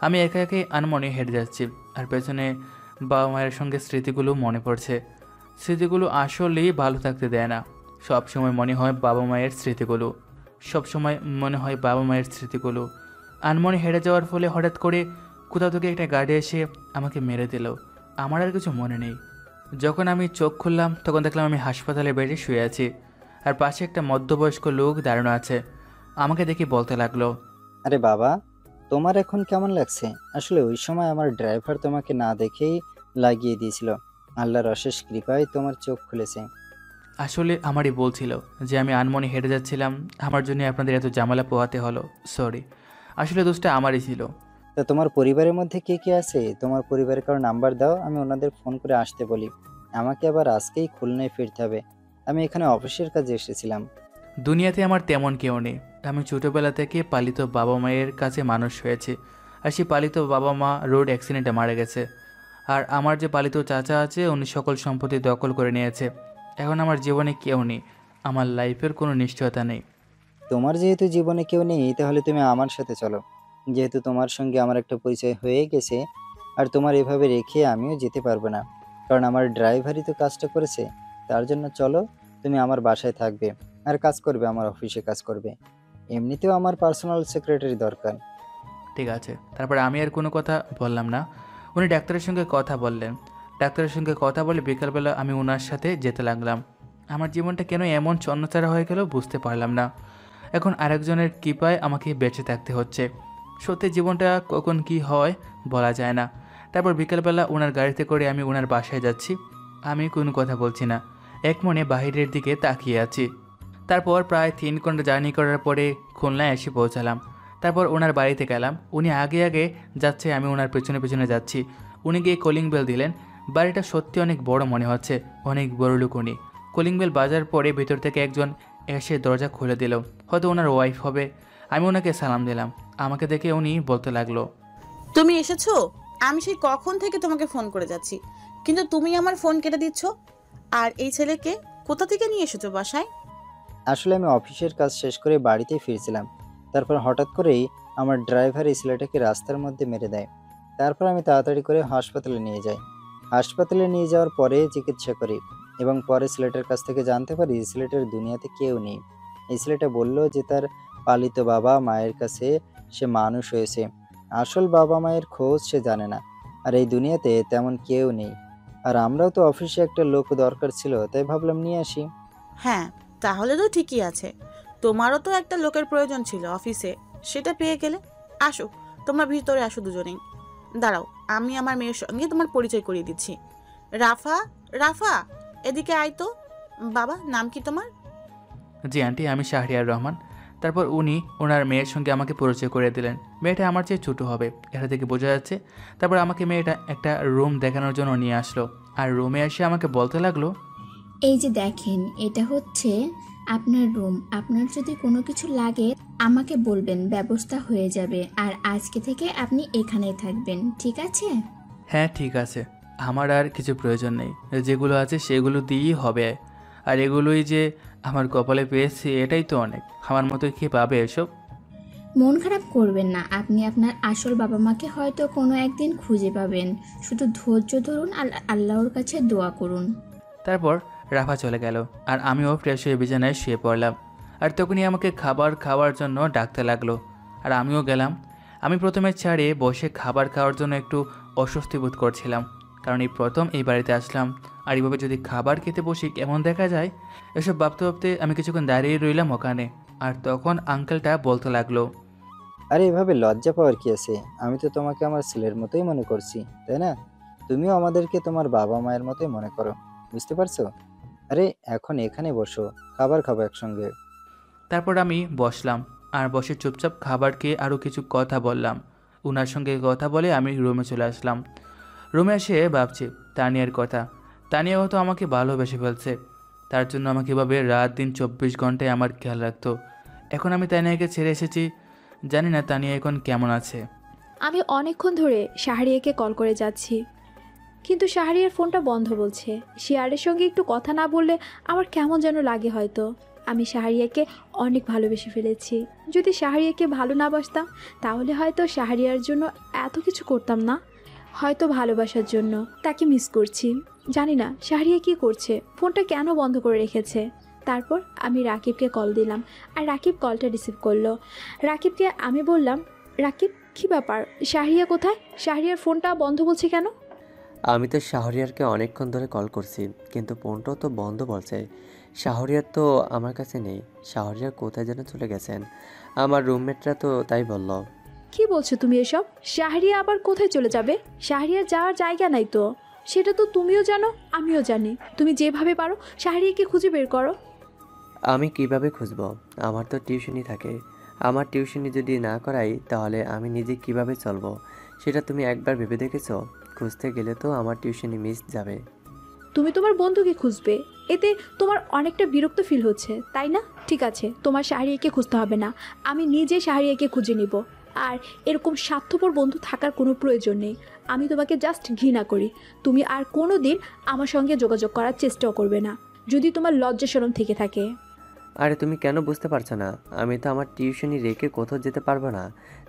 আমি একা একাই আনমনে হেঁটে যাচ্ছি, আর পেছনে বাবা মায়ের সঙ্গে স্মৃতিগুলো মনে পড়ছে। স্মৃতিগুলো আসলেই ভালো থাকতে দেয় না। সব সময় মনে হয় বাবা মায়ের স্মৃতিগুলো, সব সময় মনে হয় বাবা মায়ের স্মৃতিগুলো। আনমনে হেঁটে যাওয়ার ফলে হঠাৎ করে কোথাও থেকে একটা গাড়ি এসে আমাকে মেরে দিল। আমার আর কিছু মনে নেই। যখন আমি চোখ খুললাম তখন দেখলাম আমি হাসপাতালে বেডে শুয়ে আছি, আর পাশে একটা মধ্যবয়স্ক লোক দাঁড়ানো আছে। আমাকে দেখে বলতে লাগলো, আরে বাবা, তোমার এখন কেমন লাগছে? আসলে ওই সময় আমার ড্রাইভার তোমাকে না দেখেই লাগিয়ে দিয়েছিল। আল্লাহর অশেষ কৃপায় তোমার চোখ খুলেছে। আসলে আমারই বলছিল যে আমি আনমনে হেঁটে যাচ্ছিলাম, আমার জন্য আপনাদের এত ঝামেলা পোহাতে হলো, সরি। আসলে দোষটা আমারই ছিল। তা তোমার পরিবারের মধ্যে কে কে আছে? তোমার পরিবারের কারো নাম্বার দাও, আমি ওনাদের ফোন করে আসতে বলি। আমাকে আবার আজকেই খুলনায় ফিরতে হবে, আমি এখানে অফিসের কাজে এসেছিলাম। দুনিয়াতে আমার তেমন কেউ নেই। আমি ছোটোবেলা থেকে পালিত বাবা মায়ের কাছে মানুষ হয়েছি, আর সেই পালিত বাবা মা রোড অ্যাক্সিডেন্টে মারা গেছে। আর আমার যে পালিত চাচা আছে উনি সকল সম্পত্তি দখল করে নিয়েছে। এখন আমার জীবনে কেউ নেই, আমার লাইফের কোনো নিশ্চয়তা নেই। তোমার যেহেতু জীবনে কেউ নেই, তাহলে তুমি আমার সাথে চলো। যেহেতু তোমার সঙ্গে আমার একটা পরিচয় হয়ে গেছে, আর তোমার এভাবে রেখে আমিও যেতে পারবো না, কারণ আমার ড্রাইভারই তো কাজটা করেছে। তার জন্য চলো, তুমি আমার বাসায় থাকবে আর কাজ করবে, আমার অফিসে কাজ করবে। এমনিতেও আমার পার্সোনাল সেক্রেটারি দরকার। ঠিক আছে। তারপর আমি আর কোনো কথা বললাম না। উনি ডাক্তারের সঙ্গে কথা বললেন। ডাক্তারের সঙ্গে কথা বলে বিকালবেলা আমি ওনার সাথে যেতে লাগলাম। আমার জীবনটা কেন এমন চন্নচারা হয়ে গেল বুঝতে পারলাম না। এখন আরেকজনের কৃপায় আমাকে বেঁচে থাকতে হচ্ছে। সত্যি জীবনটা কখন কি হয় বলা যায় না। তারপর বিকালবেলা ওনার গাড়িতে করে আমি ওনার বাসায় যাচ্ছি। আমি কোনো কথা বলছি না, এক মনে বাহিরের দিকে তাকিয়ে আছি। তারপর প্রায় 3 ঘন্টা জার্নি করার পরে খুলনায় এসে পৌঁছালাম। তারপর ওনার বাড়িতে গেলাম। উনি আগে আগে যাচ্ছে, আমি ওনার পেছনে পেছনে যাচ্ছি। উনি গিয়ে কলিং বেল দিলেন। বাড়িটা সত্যি অনেক বড় মনে হচ্ছে, অনেক বড় লোক উনি। কলিং বেল বাজার পরে ভেতর থেকে একজন এসে দরজা খুলে দিল, হয়তো ওনার ওয়াইফ হবে। আমি ওনাকে সালাম দিলাম। আমাকে দেখে উনি বলতে লাগলো, তুমি এসেছো? আমি সেই কখন থেকে তোমাকে ফোন করে যাচ্ছি, কিন্তু তুমি আমার ফোন কেটে দিচ্ছ। আর এই ছেলেকে কোথা থেকে নিয়ে এসেছো বাসায়? আসলে আমি অফিসের কাজ শেষ করে বাড়িতেই ফিরছিলাম। তারপর হঠাৎ করেই আমার ড্রাইভার এই ছেলেটাকে রাস্তার মধ্যে মেরে দেয়। তারপর আমি তাড়াতাড়ি করে হাসপাতালে নিয়ে যাই। হাসপাতালে নিয়ে যাওয়ার পরে চিকিৎসা করি এবং পরে ছেলেটার কাছ থেকে জানতে পারি ছেলেটার দুনিয়াতে কেউ নেই। এই ছেলেটা বলল যে তার পালিত বাবা মায়ের কাছে সে মানুষ হয়েছে। আসল বাবা মায়ের খোঁজ সে জানে না। আর এই দুনিয়াতে তেমন কেউ নেই। আর আমরাও তো অফিসে একটা লোক দরকার ছিল, তাই ভাবলাম নিয়ে আসি। হ্যাঁ, তাহলে তো ঠিকই আছে। তোমারও তো একটা লোকের প্রয়োজন ছিল অফিসে, সেটা পেয়ে গেলে। আসো, তোমরা ভিতরে আসো দুজনেই। দাঁড়াও, আমি আমার মেয়ের সঙ্গে তোমার পরিচয় করিয়ে দিচ্ছি। রাফা, রাফা, এদিকে আয় তো। বাবা, নাম কি তোমার? জি আন্টি, আমি শাহরিয়ার রহমান। তারপর উনি ওনার মেয়ের সঙ্গে আমাকে পরিচয় করে দিলেন। মেয়েটা আমার চেয়ে ছোটো হবে, এটা থেকে বোঝা যাচ্ছে। তারপর আমাকে মেয়েটা একটা রুম দেখানোর জন্য নিয়ে আসলো, আর রুমে এসে আমাকে বলতে লাগলো, এই যে দেখেন, এটা হচ্ছে আপনার রুম। আপনার যদি কোনো কিছু লাগে আমাকে বলবেন, ব্যবস্থা হয়ে যাবে। আর আজকে থেকে আপনি এখানেই থাকবেন, ঠিক আছে? হ্যাঁ ঠিক আছে, আমার আর কিছু প্রয়োজন নেই, যেগুলো আছে সেগুলো দিয়েই হবে। আর এগুলোই যে আমার কপালে পেয়েছি, এটাই তো অনেক। আমার মতো কি পাবে এসব? মন খারাপ করবেন না, আপনি আপনার আসল বাবা মাকে হয়তো কোনো একদিন খুঁজে পাবেন। শুধু ধৈর্য ধরুন আর আল্লাহর কাছে দোয়া করুন। তারপর রাফা চলে গেল, আর আমিও ফ্রেশ হয়ে বিছানায় শুয়ে পড়লাম। আর তখনই আমাকে খাবার খাওয়ার জন্য ডাকতে লাগলো, আর আমিও গেলাম। আমি প্রথমে ছাড়ে বসে খাবার খাওয়ার জন্য একটু অস্বস্তি বোধ করছিলাম, কারণ এই প্রথম এই বাড়িতে আসলাম। আর এইভাবে যদি খাবার খেতে বসি কেমন দেখা যায়, এসব ভাবতে ভাবতে আমি কিছুক্ষণ দাঁড়িয়ে রইলাম ওখানে। আর তখন আঙ্কেলটা বলতে লাগলো, আরে এভাবে লজ্জা পাওয়ার কি আছে? আমি তো তোমাকে আমার ছেলের মতোই মনে করছি, তাই না? তুমিও আমাদেরকে তোমার বাবা মায়ের মতোই মনে করো, বুঝতে পারছো? আরে এখন এখানে বসো, খাবার খাবো একসঙ্গে। তারপর আমি বসলাম, আর বসে চুপচাপ খাবার খেয়ে আরও কিছু কথা বললাম। ওনার সঙ্গে কথা বলে আমি রুমে চলে আসলাম। রুমে এসে ভাবছি তানিয়ার কথা। তানিয়া হয়তো আমাকে ভালোবেসে ফেলছে, তার জন্য আমাকে এভাবে রাত দিন 24 ঘন্টায় আমার খেয়াল রাখতো। এখন আমি তানিয়াকে ছেড়ে এসেছি, জানি না তানিয়া এখন কেমন আছে। আমি অনেকক্ষণ ধরে শাহরিয়াকে কল করে যাচ্ছি, কিন্তু শাহরিয়ার ফোনটা বন্ধ বলছে। শিয়ারের সঙ্গে একটু কথা না বললে আমার কেমন যেন লাগে হয়তো। আমি শাহরিয়াকে অনেক ভালোবেসে ফেলেছি। যদি শাহরিয়াকে ভালো না বাসতাম তাহলে হয়তো শাহরিয়ার জন্য এত কিছু করতাম না। হয়তো ভালোবাসার জন্য তাকে মিস করছি। জানি না শাহরিয়া কী করছে, ফোনটা কেন বন্ধ করে রেখেছে। তারপর আমি রাকিবকে কল দিলাম, আর রাকিব কলটা রিসিভ করলো। রাকিবকে আমি বললাম, রাকিব কী ব্যাপার, শাহরিয়া কোথায়? শাহরিয়ার ফোনটা বন্ধ বলছে কেন? আমি তো শাহরিয়ারকে অনেকক্ষণ ধরে কল করছি, কিন্তু ফোনটাও তো বন্ধ বলছে। শাহরিয়ার তো আমার কাছে নেই। শাহরিয়ার কোথায় যেন চলে গেছেন, আমার রুমমেটরা তো তাই বলল। কি বলছো তুমি এসব? শাহরিয়া আবার কোথায় চলে যাবে? শাহরিয়ার যাওয়ার জায়গা নাই তো, সেটা তো তুমিও জানো আমিও জানি। তুমি যেভাবে পারো শাহরিয়াকে খুঁজে বের করো। আমি কিভাবে খুঁজবো? আমার তো টিউশনি থাকে। আমার টিউশনি যদি না করাই তাহলে আমি নিজে কিভাবে চলবো, সেটা তুমি একবার ভেবে দেখেছো? খুঁজতে গেলে তো আমার টিউশনি মিস যাবে। তুমি তোমার বন্ধুকে খুঁজবে, এতে তোমার অনেকটা বিরক্ত ফিল হচ্ছে তাই না? ঠিক আছে, তোমার শাহরিয়াকে খুঁজতে হবে না, আমি নিজে শাহরিয়াকে খুঁজে নিব। আর এরকম স্বার্থপর বন্ধু থাকার কোনো প্রয়োজন নেই। আমি তোমাকে জাস্ট ঘৃণা করি। তুমি আর কোনো দিন আমার সঙ্গে যোগাযোগ করার চেষ্টাও করবে না, যদি তোমার লজ্জা শরম থেকে থাকে। আরে তুমি কেন বুঝতে পারছো না? আমি তো আমার টিউশনি রেখে কোথাও যেতে পারবো না,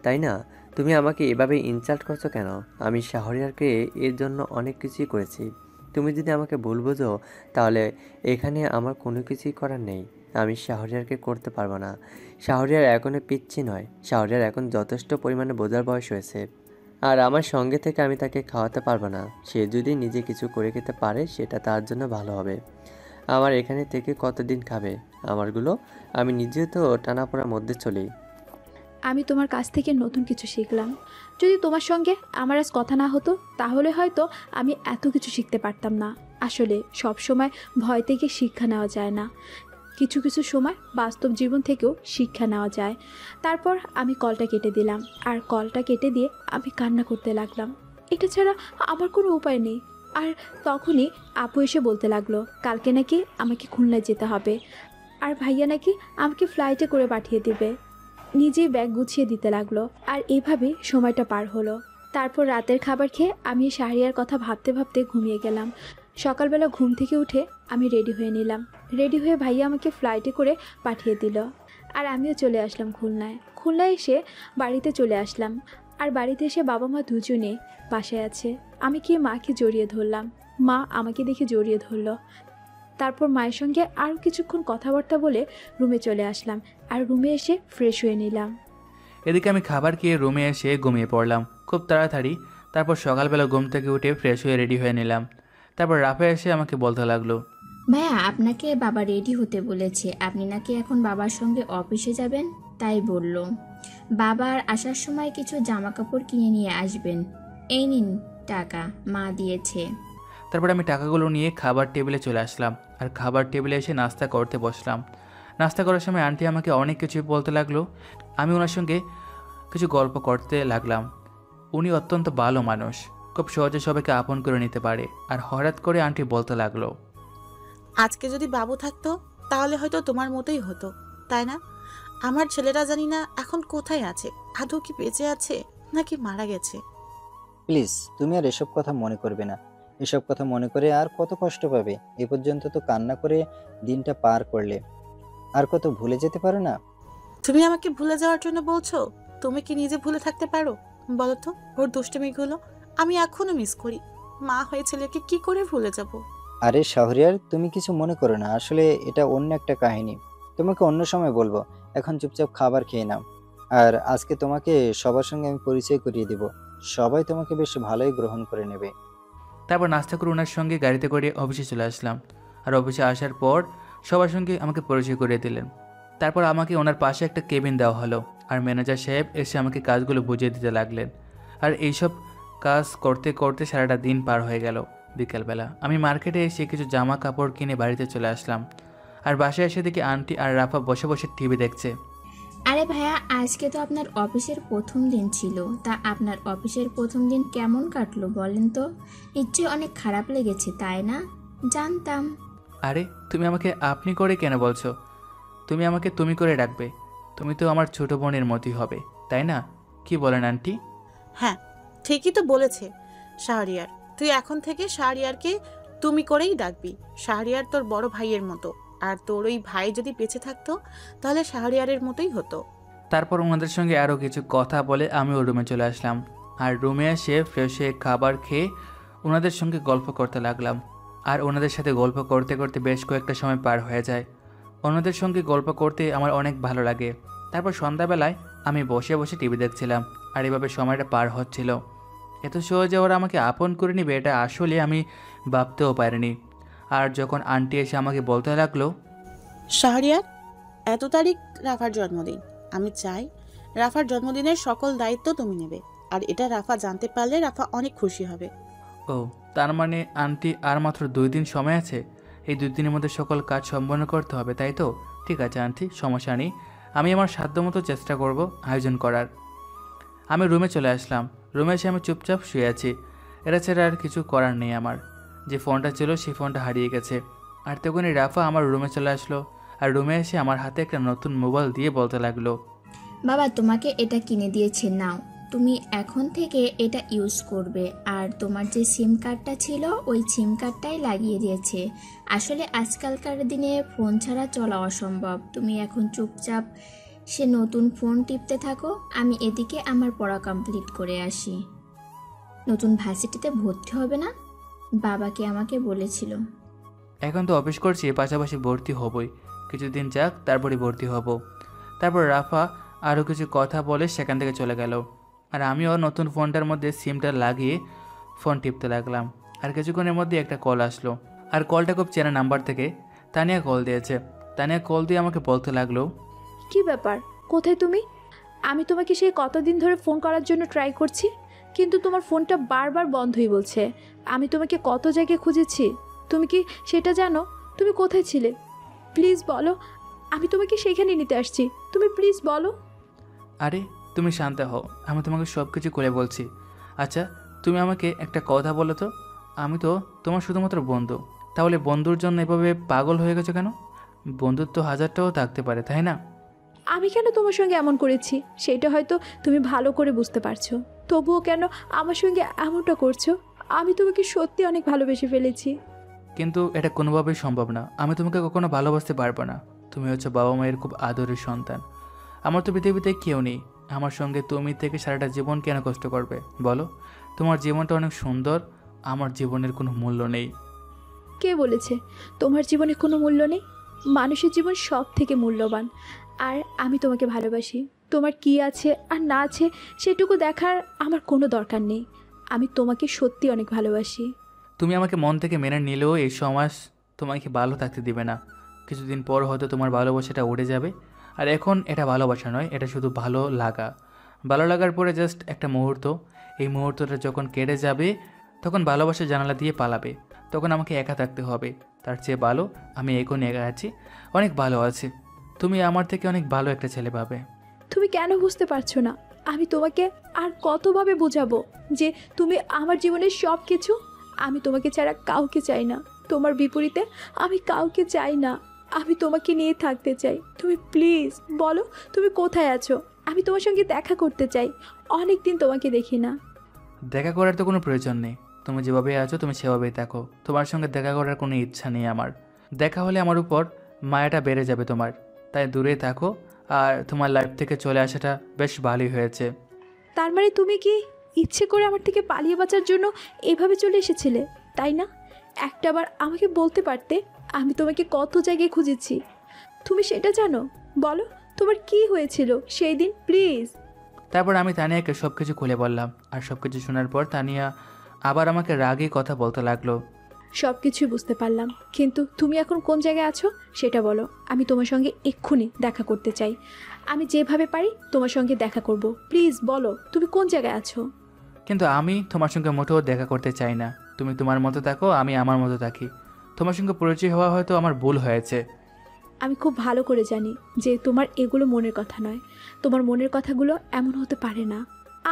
তাই না? তুমি আমাকে এভাবে ইনসাল্ট করছো কেন? আমি শাহরিয়ারকে এর জন্য অনেক কিছুই করেছি। তুমি যদি আমাকে ভুল বোঝো তাহলে এখানে আমার কোনো কিছুই করার নেই। আমি শাহরিয়ারকে করতে পারবো না। শাহরিয়ার এখনও পিচ্ছি নয়, শাহরিয়ার এখন যথেষ্ট পরিমাণে বোঝার বয়স হয়েছে। আর আমার সঙ্গে থেকে আমি তাকে খাওয়াতে পারবো না। সে যদি নিজে কিছু করে খেতে পারে সেটা তার জন্য ভালো হবে। আমার এখানে থেকে কতদিন খাবে আমারগুলো? আমি নিজেও তো টানাপোড়ার মধ্যে চলি। আমি তোমার কাছ থেকে নতুন কিছু শিখলাম। যদি তোমার সঙ্গে আমার আজ কথা না হতো তাহলে হয়তো আমি এত কিছু শিখতে পারতাম না। আসলে সব সময় ভয় থেকে শিক্ষা নেওয়া যায় না, কিছু কিছু সময় বাস্তব জীবন থেকেও শিক্ষা নেওয়া যায়। তারপর আমি কলটা কেটে দিলাম, আর কলটা কেটে দিয়ে আমি কান্না করতে লাগলাম। এটা ছাড়া আমার কোনো উপায় নেই। আর তখনই আপু এসে বলতে লাগলো কালকে নাকি আমাকে খুলনায় যেতে হবে, আর ভাইয়া নাকি আমাকে ফ্লাইটে করে পাঠিয়ে দিবে। নিজেই ব্যাগ গুছিয়ে দিতে লাগলো, আর এইভাবে সময়টা পার হলো। তারপর রাতের খাবার খেয়ে আমি শাহরিয়ার কথা ভাবতে ভাবতে ঘুমিয়ে গেলাম। সকালবেলা ঘুম থেকে উঠে আমি রেডি হয়ে নিলাম। রেডি হয়ে ভাইয়া আমাকে ফ্লাইটে করে পাঠিয়ে দিল। আর আমিও চলে আসলাম খুলনায়। খুলনায় এসে বাড়িতে চলে আসলাম। আর বাড়িতে এসে বাবা মা দুজনে বাসায় আছে। আমি গিয়ে মাকে জড়িয়ে ধরলাম। মা আমাকে দেখে জড়িয়ে ধরলো। তারপর মায়ের সঙ্গে আরও কিছুক্ষণ কথাবার্তা বলে রুমে চলে আসলাম। আর রুমে এসে ফ্রেশ হয়ে নিলাম। এদিকে আমি খাবার খেয়ে রুমে এসে ঘুমিয়ে পড়লাম খুব তাড়াতাড়ি। তারপর সকালবেলা ঘুম থেকে উঠে ফ্রেশ হয়ে রেডি হয়ে নিলাম। তারপর রাফা এসে আমাকে বলতে লাগলো, ভাইয়া আপনাকে বাবা রেডি হতে বলেছে, আপনি নাকি এখন বাবার সঙ্গে অফিসে যাবেন, তাই বলল। বাবার আসার সময় কিছু জামা কাপড় কিনে নিয়ে আসবেন। এই নিন টাকা, মা দিয়েছে। তারপর আমি টাকাগুলো নিয়ে খাবার টেবিলে চলে আসলাম। আর খাবার টেবিলে এসে নাস্তা করতে বসলাম। নাস্তা করার সময় আন্টি আমাকে অনেক কিছু বলতে লাগলো। আমি ওনার সঙ্গে কিছু গল্প করতে লাগলাম। উনি অত্যন্ত ভালো মানুষ, খুব সহজে সবাইকে আপন করে নিতে পারে। আর হঠাৎ করে আন্টি বলতে লাগলো, আজকে যদি বাবু থাকতো তাহলে হয়তো তোমার মতোই হতো, তাই না? আমার ছেলেটা জানি না এখন কোথায় আছে, আদৌ কি বেঁচে আছে নাকি মারা গেছে। প্লিজ তুমি আর এসব কথা মনে করবে না। এসব কথা মনে করে আর কত কষ্ট পাবে। এ পর্যন্ত তো কান্না করে দিনটা পার করলে, আর কত ভুলে যেতে পারো না? তুমি আমাকে ভুলে যাওয়ার জন্য বলছো? তুমি কি নিজে ভুলে থাকতে পারো বলো তো? ওর দুষ্টুমিগুলো আমি এখনো মিস করি। মা হয়ে ছেলেকে কি করে ভুলে যাব? আরে শাহরিয়ার, তুমি কিছু মনে করো না, আসলে এটা অন্য একটা কাহিনী, তোমাকে অন্য সময় বলবো। এখন চুপচাপ খাবার খেয়ে নাও। আর আজকে তোমাকে সবার সঙ্গে আমি পরিচয় করিয়ে দিব, সবাই তোমাকে বেশ ভালোই গ্রহণ করে নেবে। তারপর নাস্তা করে ওনার সঙ্গে গাড়িতে করে অফিসে চলে আসলাম। আর অফিসে আসার পর সবার সঙ্গে আমাকে পরিচয় করিয়ে দিলেন। তারপর আমাকে ওনার পাশে একটা কেবিন দেওয়া হলো। আর ম্যানেজার সাহেব এসে আমাকে কাজগুলো বুঝিয়ে দিতে লাগলেন। আর এইসব কাজ করতে করতে সারাটা দিন পার হয়ে গেল। বিকেলবেলা আমি মার্কেটে এসে কিছু জামা কাপড় কিনে বাড়িতে চলে আসলাম। আর বাসায় এসে দেখি আন্টি আর রাফা বসে বসে টিভি দেখছে। আরে ভাইয়া, আজকে তো আপনার অফিসের প্রথম দিন ছিল, তা আপনার অফিসের প্রথম দিন কেমন কাটলো বলেন তো? নিশ্চয়ই অনেক খারাপ লেগেছে, তাই না? জানতাম। আরে তুমি আমাকে আপনি করে কেন বলছো? তুমি আমাকে তুমি করে ডাকবে। তুমি তো আমার ছোট বোনের মতোই হবে, তাই না? কি বলেন আন্টি? হ্যাঁ, ঠিকই তো বলেছে শাহরিয়ার। তুই এখন থেকে শাহরিয়ারকে তুমি করেই ডাকবি। শাহরিয়ার তোর বড় ভাইয়ের মতো, আর তোর ওই ভাই যদি বেঁচে থাকতো তাহলে শাহরিয়ারের মতোই হতো। তারপর ওনাদের সঙ্গে আরও কিছু কথা বলে আমিও রুমে চলে আসলাম। আর রুমে এসে ফ্রেশ হয়ে খাবার খেয়ে ওনাদের সঙ্গে গল্প করতে লাগলাম। আর ওনাদের সাথে গল্প করতে করতে বেশ কয়েকটা সময় পার হয়ে যায়। ওনাদের সঙ্গে গল্প করতে আমার অনেক ভালো লাগে। তারপর সন্ধ্যাবেলায় আমি বসে বসে টিভি দেখছিলাম। আর এভাবে সময়টা পার হচ্ছিল। এত সহজে ওরা আমাকে আপন করে নিবে এটা আসলে আমি ভাবতেও পারিনি। আর যখন আন্টি এসে আমাকে বলতে লাগলো, শাহরিয়ার, এত তারিখ রাফার জন্মদিন। আমি চাই রাফার জন্মদিনের সকল দায়িত্ব তুমি নেবে। আর এটা রাফা জানতে পারলে রাফা অনেক খুশি হবে। ও তার মানে আন্টি আর মাত্র 2 দিন সময় আছে? এই 2 দিনের মধ্যে সকল কাজ সম্পন্ন করতে হবে, তাই তো? ঠিক আছে আন্টি, সমস্যা নেই। আমি আমার সাধ্যমতো চেষ্টা করব আয়োজন করার। আমি রুমে চলে আসলাম। রুমে এসে আমি চুপচাপ শুয়ে আছি। এটা ছাড়া আর কিছু করার নেই আমার। যে ফোনটা ছিল সেই ফোনটা হারিয়ে গেছে। আর তখনই রাফা আমার রুমে চলে আসলো। আর রুমে এসে আমার হাতে একটা নতুন মোবাইল দিয়ে বলতে লাগলো, বাবা তোমাকে এটা কিনে দিয়েছে, নাও, তুমি এখন থেকে এটা ইউজ করবে। আর তোমার যে সিম কার্ডটা ছিল ওই সিম কার্ডটাই লাগিয়ে দিয়েছে। আসলে আজকালকার দিনে ফোন ছাড়া চলা অসম্ভব। তুমি এখন চুপচাপ সে নতুন ফোন টিপতে থাকো, আমি এদিকে আমার পড়া কমপ্লিট করে আসি। নতুন ভার্সিটিতে ভর্তি হবে না, বাবাকে আমাকে বলেছিল। এখন তো অফিস করছি, পাশাপাশি ভর্তি হবই। কিছুদিন যাক, তারপরে ভর্তি হব। তারপর রাফা আরও কিছু কথা বলে সেখান থেকে চলে গেল। আর আমিও নতুন ফোনটার মধ্যে সিমটা লাগিয়ে ফোন টিপতে লাগলাম। আর কিছুক্ষণের মধ্যে একটা কল আসলো। আর কলটা খুব চেনা নাম্বার থেকে। তানিয়া কল দিয়েছে। তানিয়া কল দিয়ে আমাকে বলতে লাগলো, কি ব্যাপার, কোথায় তুমি? আমি তোমাকে সেই কতদিন ধরে ফোন করার জন্য ট্রাই করছি, কিন্তু তোমার ফোনটা বারবার বন্ধই বলছে। আমি তোমাকে কত জায়গায় খুঁজেছি, তুমি কি সেটা জানো? তুমি কোথায় ছিলে? প্লিজ বলো, আমি তোমাকে সেখানে নিতে আসছি, তুমি প্লিজ বলো। আরে তুমি শান্ত হও, আমি তোমাকে সব কিছু করে বলছি। আচ্ছা তুমি আমাকে একটা কথা বলো তো, আমি তো তোমার শুধুমাত্র বন্ধু, তাহলে বন্ধুর জন্য এভাবে পাগল হয়ে গেছো কেন? বন্ধুত্ব হাজারটাও থাকতে পারে, তাই না? আমি কেন তোমার সঙ্গে এমন করেছি সেটা হয়তো তুমি ভালো করে বুঝতে পারছো, তবুও কেন আমার সঙ্গে এমনটা করছো? আমি তোমাকে সত্যি অনেক ভালোবেসে ফেলেছি। কিন্তু এটা কোনোভাবেই সম্ভব না। আমি তোমাকে কখনো ভালোবাসতে পারবো না। তুমি হচ্ছে বাবা মায়ের খুব আদরের সন্তান। আমার তো পৃথিবীতে কেউ নেই। আমার সঙ্গে তুমি থেকে সারাটা জীবন কেন কষ্ট করবে বলো? তোমার জীবনটা অনেক সুন্দর, আমার জীবনের কোনো মূল্য নেই। কে বলেছে তোমার জীবনে কোনো মূল্য নেই? মানুষের জীবন সব থেকে মূল্যবান। আর আমি তোমাকে ভালোবাসি। তোমার কি আছে আর না আছে সেটুকু দেখার আমার কোনো দরকার নেই। আমি তোমাকে সত্যি অনেক ভালোবাসি। তুমি আমাকে মন থেকে মেনে নিলেও এই সমাজ তোমাকে ভালো থাকতে দিবে না। কিছুদিন পর হয়তো তোমার ভালোবাসাটা উড়ে যাবে। আর এখন এটা ভালোবাসা নয়, এটা শুধু ভালো লাগা। ভালো লাগার পরে জাস্ট একটা মুহূর্ত। এই মুহূর্তটা যখন কেটে যাবে তখন ভালোবাসা জানালা দিয়ে পালাবে। তখন আমাকে একা থাকতে হবে। তার চেয়ে ভালো আমি এখন একা আছি, অনেক ভালো আছি। তুমি আমার থেকে অনেক ভালো একটা ছেলে পাবে। তুমি কেন বুঝতে পারছো না? আমি তোমাকে আর কতভাবে বোঝাবো যে তুমি আমার জীবনের সব কিছু। আমি তোমাকে ছাড়া কাউকে চাই না। তোমার বিপরীতে আমি কাউকে চাই না। আমি তোমাকে নিয়ে থাকতে চাই। তুমি প্লিজ বলো তুমি কোথায় আছো? আমি তোমার সঙ্গে দেখা করতে চাই। অনেক দিন তোমাকে দেখি না। দেখা করার তো কোনো প্রয়োজন নেই। তুমি যেভাবে আছো তুমি সেভাবেই থাকো। তোমার সঙ্গে দেখা করার কোনো ইচ্ছা নেই আমার। দেখা হলে আমার উপর মায়াটা বেড়ে যাবে তোমার। তাই দূরে থাকো। আর তোমার লাইফ থেকে চলে আসাটা বেশ ভালোই হয়েছে। তার মানে তুমি কি ইচ্ছে করে আমার থেকে পালিয়ে বাঁচার জন্য এভাবে চলে এসেছিলে, তাই না? একটাবার আমাকে বলতে পারতে আমি তোমাকে কত জায়গায় খুঁজেছি। তুমি সেটা জানো? বলো তোমার কি হয়েছিল সেই দিন প্লিজ। তারপর আমি তানিয়াকে সব কিছু খুলে বললাম। আর সব কিছু শোনার পর তানিয়া আবার আমাকে রাগে কথা বলতে লাগলো। সব কিছুই বুঝতে পারলাম, কিন্তু তুমি এখন কোন জায়গায় আছো সেটা বলো। আমি তোমার সঙ্গে এক্ষুনি দেখা করতে চাই। আমি যেভাবে পারি তোমার সঙ্গে দেখা করব। প্লিজ বলো তুমি কোন জায়গায় আছো। কিন্তু আমি তোমার সঙ্গে মোটেও দেখা করতে চাই না। তুমি তোমার মতো থাকো, আমি আমার মতো থাকি। তোমার সঙ্গে পরিচয় হওয়া হয়তো আমার ভুল হয়েছে। আমি খুব ভালো করে জানি যে তোমার এগুলো মনের কথা নয়। তোমার মনের কথাগুলো এমন হতে পারে না।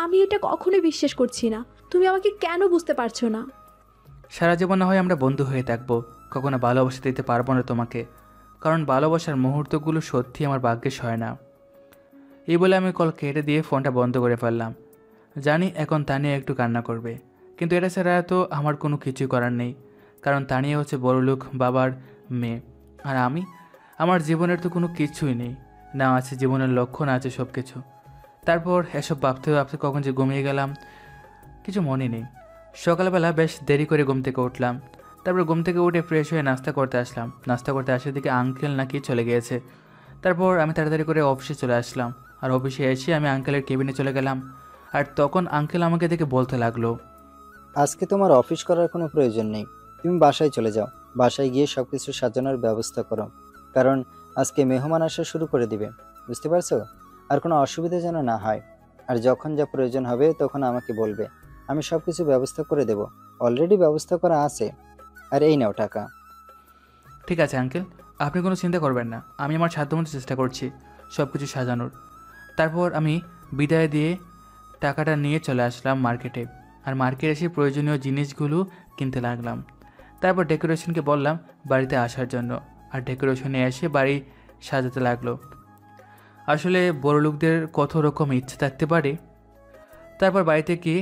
আমি এটা কখনোই বিশ্বাস করছি না। তুমি আমাকে কেন বুঝতে পারছো না? সারা জীবন না হয় আমরা বন্ধু হয়ে থাকবো, কখনো ভালোবাসা দিতে পারবো না তোমাকে। কারণ ভালোবাসার মুহূর্তগুলো সত্যি আমার ভাগ্যেস হয় না। এই বলে আমি কল কেটে দিয়ে ফোনটা বন্ধ করে ফেললাম। জানি এখন তানিয়া একটু কান্না করবে, কিন্তু এটা ছাড়া তো আমার কোনো কিছুই করার নেই। কারণ তানিয়া হচ্ছে বড়লোক বাবার মেয়ে। আর আমার জীবনের তো কোনো কিছুই নেই। না আছে জীবনের লক্ষ্য, না আছে সব কিছু। তারপর এসব ভাবতে ভাবতে কখন যে ঘুমিয়ে গেলাম কিছু মনে নেই। সকালবেলা বেশ দেরি করে ঘুম থেকে উঠলাম। তারপর ঘুম থেকে উঠে ফ্রেশ হয়ে নাস্তা করতে আসলাম। নাস্তা করতে আসার দিকে আঙ্কেল নাকি চলে গিয়েছে। তারপর আমি তাড়াতাড়ি করে অফিসে চলে আসলাম। আর অফিসে এসে আমি আঙ্কেলের কেবিনে চলে গেলাম। আর তখন আঙ্কেল আমাকে দেখে বলতে লাগলো, আজকে তোমার অফিস করার কোনো প্রয়োজন নেই। তুমি বাসায় চলে যাও। বাসায় গিয়ে সব কিছু সাজানোর ব্যবস্থা করো, কারণ আজকে মেহমান আসা শুরু করে দিবে। বুঝতে পারছো? আর কোনো অসুবিধা যেন না হয়। আর যখন যা প্রয়োজন হবে তখন আমাকে বলবে, আমি সব কিছু ব্যবস্থা করে দেব। অলরেডি ব্যবস্থা করা আছে। আর এই নাও টাকা। ঠিক আছে আঙ্কেল, আপনি কোনো চিন্তা করবেন না। আমি আমার সাধ্যমতো চেষ্টা করছি সব কিছু সাজানোর। তারপর আমি বিদায় দিয়ে টাকাটা নিয়ে চলে আসলাম মার্কেটে। আর মার্কেটে এসে প্রয়োজনীয় জিনিসগুলো কিনতে লাগলাম। তারপর ডেকোরেশনকে বললাম বাড়িতে আসার জন্য। আর ডেকোরেশনে এসে বাড়ি সাজাতে লাগলো। আসলে বড়লোকদের কত রকম ইচ্ছে থাকতে পারে। তারপর বাড়িতে গিয়ে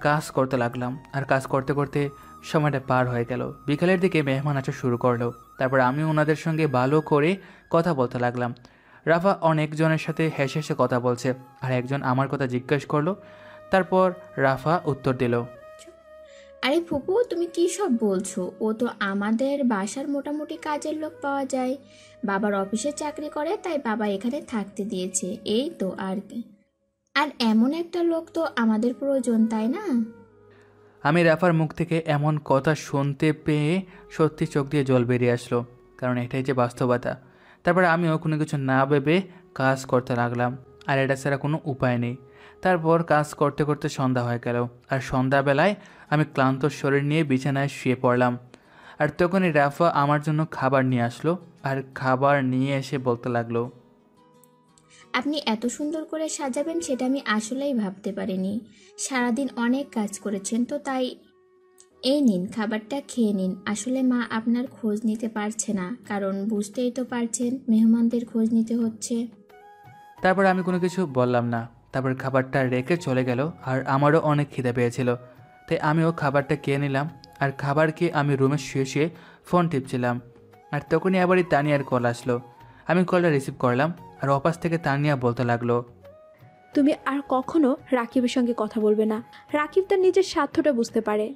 কাজ করতে লাগলাম। আর কাজ করতে করতে সময়টা পার হয়ে গেল। বিকালের দিকে মেহমান আসা শুরু করলো। তারপর আমি ওনাদের সঙ্গে ভালো করে কথা বলতে লাগলাম। রাফা অনেকজনের সাথে হেসে হেসে কথা বলছে। আর একজন আমার কথা জিজ্ঞেস করলো। তারপর রাফা উত্তর দিল, আরে ফুপু, তুমি কি সব বলছো? ও তো আমাদের বাসার মোটামুটি কাজের লোক পাওয়া যায়। বাবার অফিসে চাকরি করে, তাই বাবা এখানে থাকতে দিয়েছে। এই তো আর কি। আর এমন একটা লোক তো আমাদের প্রয়োজন, তাই না? আমি রাফার মুখ থেকে এমন কথা শুনতে পেয়ে সত্যি চোখ দিয়ে জল বেরিয়ে আসলো। কারণ এটাই যে বাস্তবতা। তারপর আমিও কোনো কিছু না ভেবে কাজ করতে লাগলাম। আর এটা ছাড়া কোনো উপায় নেই। তারপর কাজ করতে করতে সন্ধ্যা হয়ে গেল। আর সন্ধ্যাবেলায় আমি ক্লান্ত শরীর নিয়ে বিছানায় শুয়ে পড়লাম। আর তখনই রাফা আমার জন্য খাবার নিয়ে আসলো। আর খাবার নিয়ে এসে বলতে লাগলো, আপনি এত সুন্দর করে সাজাবেন সেটা আমি আসলেই ভাবতে পারিনি। সারাদিন অনেক কাজ করেছেন তো, তাই এই নিন খাবারটা খেয়ে নিন। আসলে মা আপনার খোঁজ নিতে পারছে না, কারণ বুঝতেই তো পারছেন মেহমানদের খোঁজ নিতে হচ্ছে। তারপর আমি কোনো কিছু বললাম না। তারপর খাবারটা রেখে চলে গেল। আর আমারও অনেক খিদে পেয়েছিল, তাই আমিও খাবারটা খেয়ে নিলাম। আর খাবার খেয়ে আমি রুমে শুয়ে শুয়ে ফোন টিপছিলাম। আর তখনই আবারই তানিয়ার কল আসলো। আমি কলটা রিসিভ করলাম আর অপাস থেকে তানিয়া বলতে লাগলো, তুমি আর কখনো রাকিবের সঙ্গে কথা বলবে না। রাকিব তার নিজের স্বার্থটা বুঝতে পারে।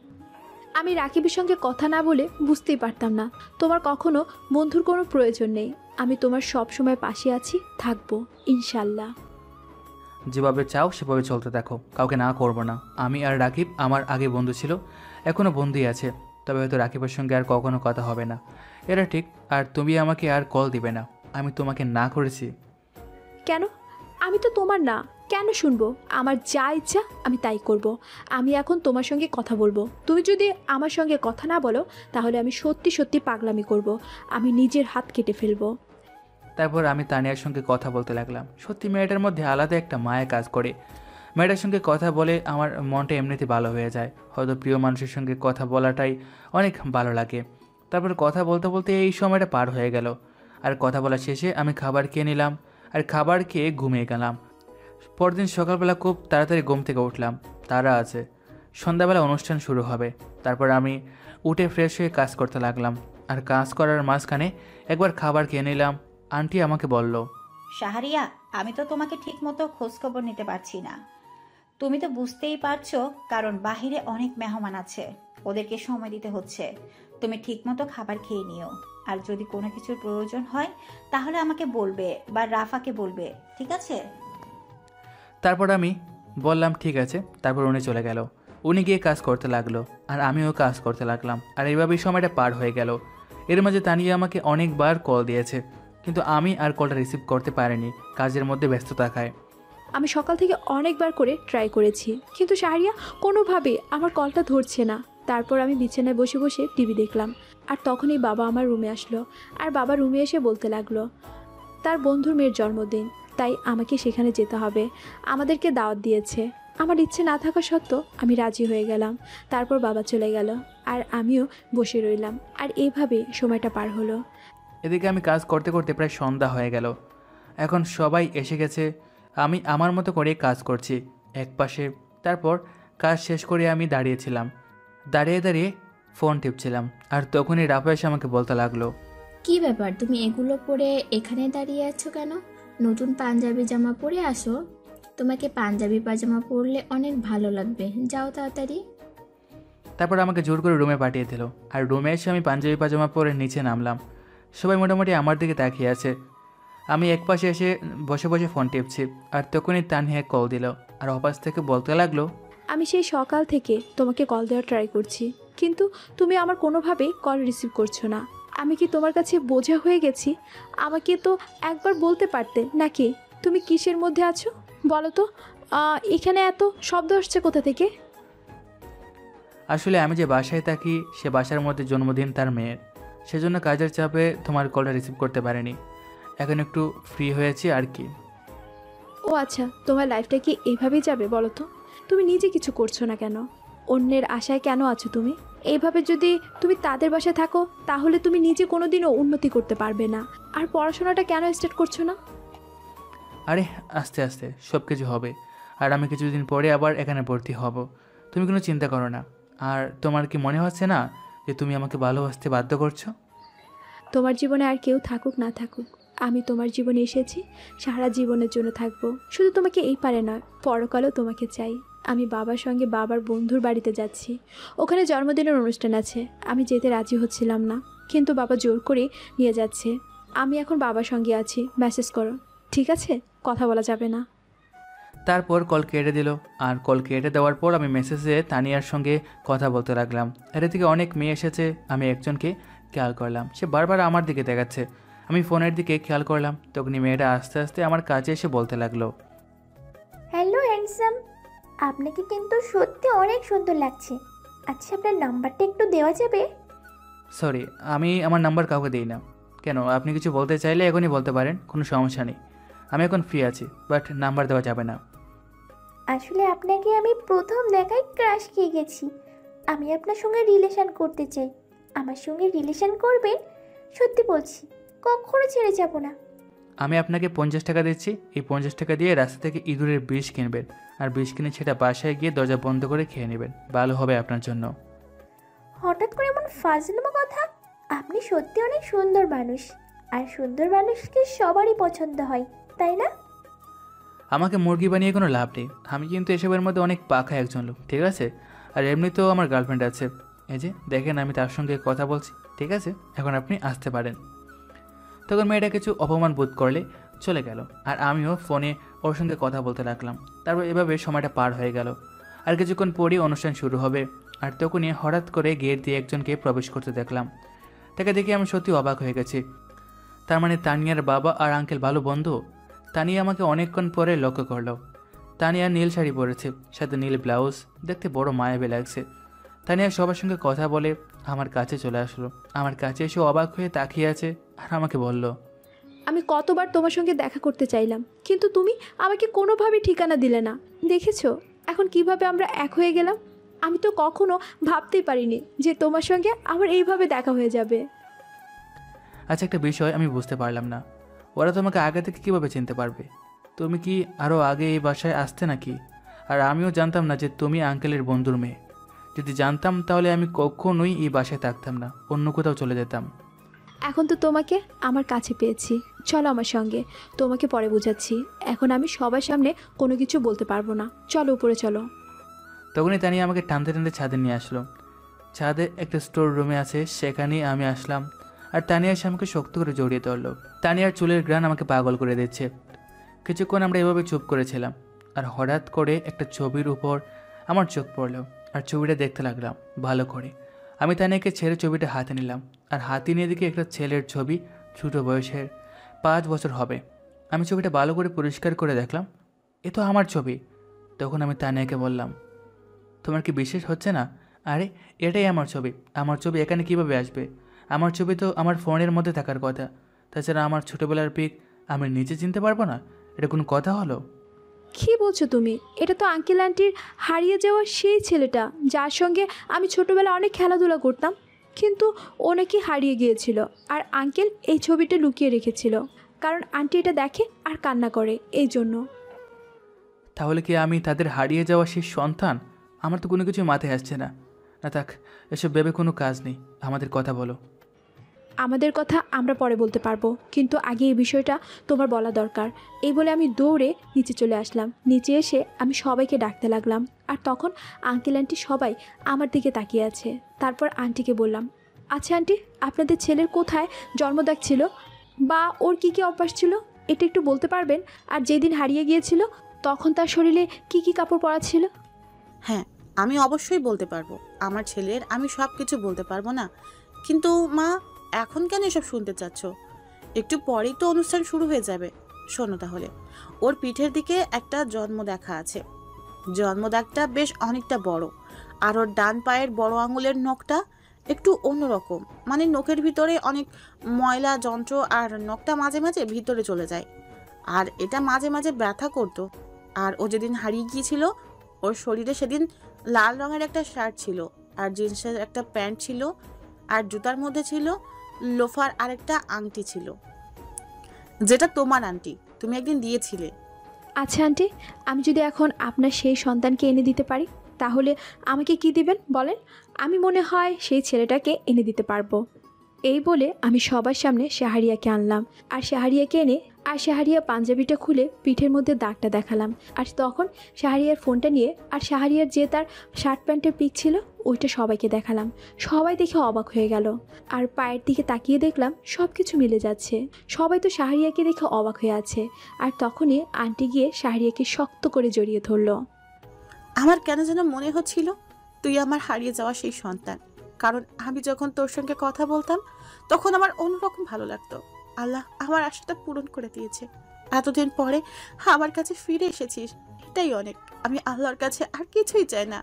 আমি রাকিবের সঙ্গে কথা না বলে বুঝতেই পারতাম না তোমার কখনো বন্ধুর কোনো প্রয়োজন নেই। আমি তোমার সব সময় পাশে আছি, থাকবো ইনশাল্লাহ। যেভাবে চাও সেভাবে চলতে দেখো, কাউকে না করবো না। আমি আর রাকিব আমার আগে বন্ধু ছিল, এখনও বন্ধুই আছে, তবে হয়তো রাকিবের সঙ্গে আর কখনো কথা হবে না, এটা ঠিক। আর তুমি আমাকে আর কল দিবে না। আমি তোমাকে না করেছি? কেন? আমি তো তোমার না, কেন শুনবো? আমার যা ইচ্ছা আমি তাই করব। আমি এখন তোমার সঙ্গে কথা বলবো। তুমি যদি আমার সঙ্গে কথা না বলো তাহলে আমি সত্যি সত্যি পাগলামি করব। আমি নিজের হাত কেটে ফেলবো। তারপর আমি তানিয়ার সঙ্গে কথা বলতে লাগলাম। সত্যি মেয়েটার মধ্যে আলাদা একটা মায়া কাজ করে। মেয়েটার সঙ্গে কথা বলে আমার মনটা এমনিতে ভালো হয়ে যায়। হয়তো প্রিয় মানুষের সঙ্গে কথা বলাটাই অনেক ভালো লাগে। তারপর কথা বলতে বলতে এই সময়টা পার হয়ে গেল। আর কথা বলা শেষে আমি খাবার খেয়ে নিলাম আর খাবার খেয়ে ঘুমিয়ে গেলাম। পরদিন সকালবেলা খুব তাড়াতাড়ি ঘুম থেকে উঠলাম, তারা আছে, সন্ধ্যাবেলা অনুষ্ঠান শুরু হবে। তারপর আমি উঠে ফ্রেশ হয়ে কাজ করতে লাগলাম। আর কাজ করার মাঝখানে একবার খাবার খেয়ে নিলাম। আন্টি আমাকে বলল, শাহরিয়া, আমি তো তোমাকে ঠিক মতো খোঁজখবর নিতে পারছি না। তুমি তো বুঝতেই পারছো, কারণ বাহিরে অনেক মেহমান আছে, ওদেরকে সময় দিতে হচ্ছে। তুমি ঠিক মতো খাবার খেয়ে নিও। আর যদি কোনো কিছুর প্রয়োজন হয় তাহলে আমাকে বলবে বা রাফাকে বলবে, ঠিক আছে? তারপর আমি বললাম ঠিক আছে। তারপর উনি চলে গেল। উনি গিয়ে কাজ করতে লাগলো আর আমিও কাজ করতে লাগলাম। আর এইভাবেই সময়টা পার হয়ে গেল। এর মাঝে তানিয়া আমাকে অনেকবার কল দিয়েছে, কিন্তু আমি আর কলটা রিসিভ করতে পারিনি, কাজের মধ্যে ব্যস্ত থাকায়। আমি সকাল থেকে অনেকবার করে ট্রাই করেছি, কিন্তু শাহরিয়া কোনোভাবে আমার কলটা ধরছে না। তারপর আমি বিছানায় বসে বসে টিভি দেখলাম। আর তখনই বাবা আমার রুমে আসলো। আর বাবা রুমে এসে বলতে লাগলো তার বন্ধুর মেয়ের জন্মদিন, তাই আমাকে সেখানে যেতে হবে, আমাদেরকে দাওয়াত দিয়েছে। আমার ইচ্ছে না থাকা সত্ত্বেও আমি রাজি হয়ে গেলাম। তারপর বাবা চলে গেল আর আমিও বসে রইলাম। আর এইভাবে সময়টা পার হলো। এদিকে আমি কাজ করতে করতে প্রায় সন্ধ্যা হয়ে গেল। এখন সবাই এসে গেছে, আমি আমার মতো করে কাজ করছি একপাশে। তারপর কাজ শেষ করে আমি দাঁড়িয়েছিলাম, দাঁড়িয়ে দাঁড়িয়ে ফোন টিপছিলাম। আর তখনই রাফা এসে আমাকে বলতে লাগলো, কি ব্যাপার, তুমি এগুলো পরে এখানে দাঁড়িয়ে আছো কেন? নতুন পাঞ্জাবি জামা পরে আসো। তোমাকে পাঞ্জাবি পাজামা পরলে অনেক ভালো লাগবে, যাও তাড়াতাড়ি। তারপর আমাকে জোর করে রুমে পাঠিয়ে দিল। আর রুমে এসে আমি পাঞ্জাবি পাজামা পরে নিচে নামলাম। সবাই মোটামুটি আমার দিকে তাকিয়ে আছে। আমি একপাশে এসে বসে বসে ফোন টিপছি। আর তখনই তানিয়া কল দিল আর অপাস থেকে বলতে লাগলো, আমি সেই সকাল থেকে তোমাকে কল দেওয়ার ট্রাই করছি, কিন্তু তুমি আমার কোনোভাবেই কল রিসিভ করছো না। আমি কি তোমার কাছে বোঝা হয়ে গেছি? আমাকে তো একবার বলতে পারতে নাকি তুমি কিসের মধ্যে আছো? বলো তো, এখানে এত শব্দ আসছে কোথা থেকে? আসলে আমি যে বাসায় থাকি সে বাসার মধ্যে জন্মদিন তার মেয়ের, সেজন্য কাজের চাপে তোমার কলটা রিসিভ করতে পারিনি। এখন একটু ফ্রি হয়েছি আর কি। ও আচ্ছা, তোমার লাইফটা কি এইভাবেই যাবে বলো তো? তুমি নিজে কিছু করছো না কেন? অন্যের আশায় কেন আছো তুমি? এইভাবে যদি তুমি তাদের বাসায় থাকো তাহলে তুমি নিজে কোনোদিনও উন্নতি করতে পারবে না। আর পড়াশোনাটা কেন স্টার্ট করছো না? আরে আস্তে আস্তে সব কিছু হবে। আর আমি কিছুদিন পরে আবার এখানে ভর্তি হব, তুমি কোনো চিন্তা করো না। আর তোমার কি মনে হচ্ছে না যে তুমি আমাকে ভালোবাসতে বাধ্য করছো? তোমার জীবনে আর কেউ থাকুক না থাকুক, আমি তোমার জীবনে এসেছি, সারা জীবনের জন্য থাকবো। শুধু তোমাকে এই পারে নয়, পরকালও তোমাকে চাই। আমি বাবার সঙ্গে বাবার বন্ধুর বাড়িতে যাচ্ছি, ওখানে জন্মদিনের অনুষ্ঠান আছে। আমি যেতে রাজি হচ্ছিলাম না, কিন্তু বাবা জোর করে নিয়ে যাচ্ছে। আমি এখন বাবার সঙ্গে আছি, মেসেজ করো, ঠিক আছে? কথা বলা যাবে না। তারপর কল কেটে দিল। আর কল কেটে দেওয়ার পর আমি মেসেজে তানিয়ার সঙ্গে কথা বলতে লাগলাম। এর থেকে অনেক মেয়ে এসেছে, আমি একজনকে খেয়াল করলাম, সে বারবার আমার দিকে দেখাচ্ছে। আমি ফোনের দিকে খেয়াল করলাম, তখনই মেয়েটা আস্তে আস্তে আমার কাছে এসে বলতে লাগলো, হ্যালো হ্যান্ডসাম, আপনাকে কিন্তু সত্যি অনেক সুন্দর লাগছে। আচ্ছা, আপনার নাম্বারটা একটু দেওয়া যাবে? সরি, আমি আমার নাম্বার কাউকে দিই না। কেন, আপনি কিছু বলতে চাইলে এখনই বলতে পারেন, কোনো সমস্যা নেই। আমি এখন ফ্রি আছি, বাট নাম্বার দেওয়া যাবে না। আসলে আপনাকে আমি প্রথম দেখায় ক্রাশ খেয়ে গেছি। আমি আপনার সঙ্গে রিলেশন করতে চাই। আমার সঙ্গে রিলেশন করবেন? সত্যি বলছি, কখনো ছেড়ে যাব না। আমি আপনাকে 50 টাকা দিচ্ছি। এই 50 টাকা দিয়ে রাস্তা থেকে ইঁদুরের বিষ কিনবেন, আর বিষ কিনে সেটা বাসায় গিয়ে দরজা বন্ধ করে খেয়ে নেবেন, ভালো হবে আপনার জন্য। হঠাৎ করে এমন ফাজলামো কথা? আপনি সত্যি অনেক সুন্দর মানুষ, আর সুন্দর মানুষকে সবারই পছন্দ হয়, তাই না? আমাকে মুরগি বানিয়ে কোনো লাভ নেই। আমি কিন্তু এসবের মধ্যে অনেক পাখা একজন লোক, ঠিক আছে? আর এমনিতেও আমার গার্লফ্রেন্ড আছে। এই যে দেখেন, আমি তার সঙ্গে কথা বলছি, ঠিক আছে? এখন আপনি আসতে পারেন। তখন মেয়েটা কিছু অপমান বোধ করলে চলে গেল, আর আমিও ফোনে ওর সঙ্গে কথা বলতে লাগলাম। তারপর এভাবে সময়টা পার হয়ে গেল। আর কিছুক্ষণ পরই অনুষ্ঠান শুরু হবে। আর তখনই হঠাৎ করে গেট দিয়ে একজনকে প্রবেশ করতে দেখলাম। তাকে দেখে আমি সত্যি অবাক হয়ে গেছি। তার মানে তানিয়ার বাবা আর আঙ্কেল ভালো বন্ধু। তানিয়া আমাকে অনেকক্ষণ পরে লক্ষ্য করলো। তানিয়া নীল শাড়ি পরেছে, সাথে নীল ব্লাউজ, দেখতে বড় মায়াবী লাগছে। তানিয়া সবার সঙ্গে কথা বলে আমার কাছে চলে আসলো। আমার কাছে এসে অবাক হয়ে তাকিয়ে আছে আর আমাকে বলল, আমি কতবার তোমার সঙ্গে দেখা করতে চাইলাম, কিন্তু তুমি আমাকে কোনোভাবেই ঠিকানা দিলে না। দেখেছো এখন কিভাবে আমরা এক হয়ে গেলাম? আমি তো কখনো ভাবতেই পারিনি যে তোমার সঙ্গে আমার এইভাবে দেখা হয়ে যাবে। আচ্ছা, একটা বিষয় আমি বুঝতে পারলাম না, ওরা তোমাকে আগে থেকে কীভাবে চিনতে পারবে? তুমি কি আরও আগে এই বাসায় আসতে নাকি? আর আমিও জানতাম না যে তুমি আঙ্কেলের বন্ধুর মেয়ে। যদি জানতাম তাহলে আমি কখনোই এই বাসায় থাকতাম না, অন্য কোথাও চলে যেতাম। এখন তো তোমাকে আমার কাছে পেয়েছি, চলো আমার সঙ্গে, তোমাকে পরে বোঝাচ্ছি। এখন আমি সবার সামনে কোনো কিছু বলতে পারবো না, চলো উপরে চলো। তখনই তানিয়া আমাকে টানতে টানতে ছাদে নিয়ে আসলো। ছাদে একটা স্টোর রুমে আছে, সেখানেই আমি আসলাম। আর তানিয়া এসে আমাকে শক্ত করে জড়িয়ে ধরলো। তানিয়ার চুলের গ্রান আমাকে পাগল করে দিচ্ছে। কিছুক্ষণ আমরা এভাবে চুপ করেছিলাম। আর হঠাৎ করে একটা ছবির উপর আমার চোখ পড়লো, আর ছবিটা দেখতে লাগলাম ভালো করে। আমি তানিয়াকে ছেড়ে ছবিটা হাতে নিলাম, আর হাতে নিয়ে দিকে একটা ছেলের ছবি, ছোটো বয়সের, 5 বছর হবে। আমি ছবিটা ভালো করে পরিষ্কার করে দেখলাম, এ তো আমার ছবি। তখন আমি তানিয়াকে বললাম, তোমার কি বিশ্বাস হচ্ছে না? আরে এটাই আমার ছবি। আমার ছবি এখানে কিভাবে আসবে? আমার ছবি তো আমার ফোনের মধ্যে থাকার কথা। তাছাড়া আমার ছোটোবেলার পিক আমি নিজে চিনতে পারবো না? এটা কোনো কথা হলো? কী বলছো তুমি? এটা তো আঙ্কেল আন্টির হারিয়ে যাওয়া সেই ছেলেটা, যার সঙ্গে আমি ছোটোবেলা অনেক খেলাধুলা করতাম, কিন্তু ও নাকি হারিয়ে গিয়েছিল। আর আঙ্কেল এই ছবিটা লুকিয়ে রেখেছিল, কারণ আন্টি এটা দেখে আর কান্না করে, এই জন্য। তাহলে কি আমি তাদের হারিয়ে যাওয়া সেই সন্তান? আমার তো কোনো কিছু মাথায় আসছে না। না থাক, এসব ভেবে কোনো কাজ নেই, আমাদের কথা বলো। আমাদের কথা আমরা পরে বলতে পারবো, কিন্তু আগে এই বিষয়টা তোমার বলা দরকার। এই বলে আমি দৌড়ে নিচে চলে আসলাম। নিচে এসে আমি সবাইকে ডাকতে লাগলাম, আর তখন আঙ্কেল আন্টি সবাই আমার দিকে তাকিয়ে আছে। তারপর আন্টিকে বললাম, আচ্ছা আন্টি, আপনাদের ছেলের কোথায় জন্মদাগ ছিল, বা ওর কী কী অভ্যাস ছিল, এটা একটু বলতে পারবেন? আর যেদিন হারিয়ে গিয়েছিল তখন তার শরীরে কী কী কাপড় পরা ছিল? হ্যাঁ, আমি অবশ্যই বলতে পারবো। আমার ছেলের আমি সব কিছু বলতে পারবো না, কিন্তু মা এখন কেন এসব শুনতে চাচ্ছ? একটু পরেই তো অনুষ্ঠান শুরু হয়ে যাবে। শোনো তাহলে, ওর পিঠের দিকে একটা জন্ম দেখা আছে। জন্মদাগটা বেশ অনেকটা বড়, আর ওর ডান পায়ের বড় আঙুলের নখটা একটু অন্যরকম, মানে নখের ভিতরে অনেক ময়লা যন্ত্র, আর নখটা মাঝে মাঝে ভিতরে চলে যায়, আর এটা মাঝে মাঝে ব্যথা করতো। আর ও যেদিন হারিয়ে গিয়েছিল, ওর শরীরে সেদিন লাল রঙের একটা শার্ট ছিল, আর জিন্সের একটা প্যান্ট ছিল, আর জুতার মধ্যে ছিল লোফার, আর একটা আংটি ছিল, যেটা তোমার আন্টি তুমি একদিন দিয়েছিলে। আচ্ছা আন্টি, আমি যদি এখন আপনার সেই সন্তানকে এনে দিতে পারি, তাহলে আমাকে কি দিবেন বলেন? আমি মনে হয় সেই ছেলেটাকে এনে দিতে পারবো। এই বলে আমি সবার সামনে শাহরিয়াকে আনলাম, আর শাহরিয়াকে এনে আর শাহরিয়া পাঞ্জাবিটা খুলে পিঠের মধ্যে দাগটা দেখালাম। আর তখন শাহরিয়ার ফোনটা নিয়ে আর শাহরিয়ার যে তার শার্ট প্যান্টের পিক ছিল ওইটা সবাইকে দেখালাম। সবাই দেখে অবাক হয়ে গেল, আর পায়ের দিকে তাকিয়ে দেখলাম সব কিছু মিলে যাচ্ছে। সবাই তো শাহরিয়াকে দেখে অবাক হয়ে আছে। আর তখনই আন্টি গিয়ে শাহরিয়াকে শক্ত করে জড়িয়ে ধরলো। আমার কেন যেন মনে হচ্ছিল তুই আমার হারিয়ে যাওয়া সেই সন্তান, কারণ আমি যখন তোর সঙ্গে কথা বলতাম তখন আমার অন্যরকম ভালো লাগতো। আল্লাহ আমার আশাটা পূরণ করে দিয়েছে। এতদিন পরে আমার কাছে ফিরে এসেছিস, এটাই অনেক। আমি আল্লাহর কাছে আর কিছুই চাই না।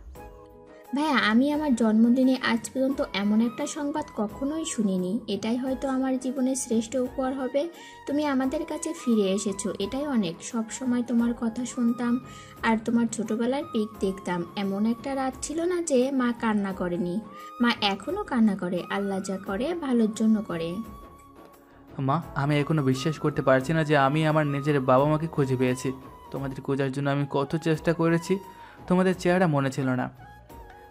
ভাইয়া, আমি আমার জন্মদিনে আজ পর্যন্ত এমন একটা সংবাদ কখনোই শুনিনি। এটাই হয়তো আমার জীবনের শ্রেষ্ঠ উপহার হবে। তুমি আমাদের কাছে ফিরে এসেছো, এটাই অনেক। সব সময় তোমার কথা শুনতাম আর তোমার ছোটবেলার পিক দেখতাম। এমন একটা রাত ছিল না যে মা কান্না করেনি। মা এখনো কান্না করে। আল্লাহ যা করে ভালোর জন্য করে। মা, আমি এখনো বিশ্বাস করতে পারছি না যে আমি আমার নিজের বাবা মাকে খুঁজে পেয়েছি। তোমাদের খোঁজার জন্য আমি কত চেষ্টা করেছি, তোমাদের চেহারা মনে ছিল না।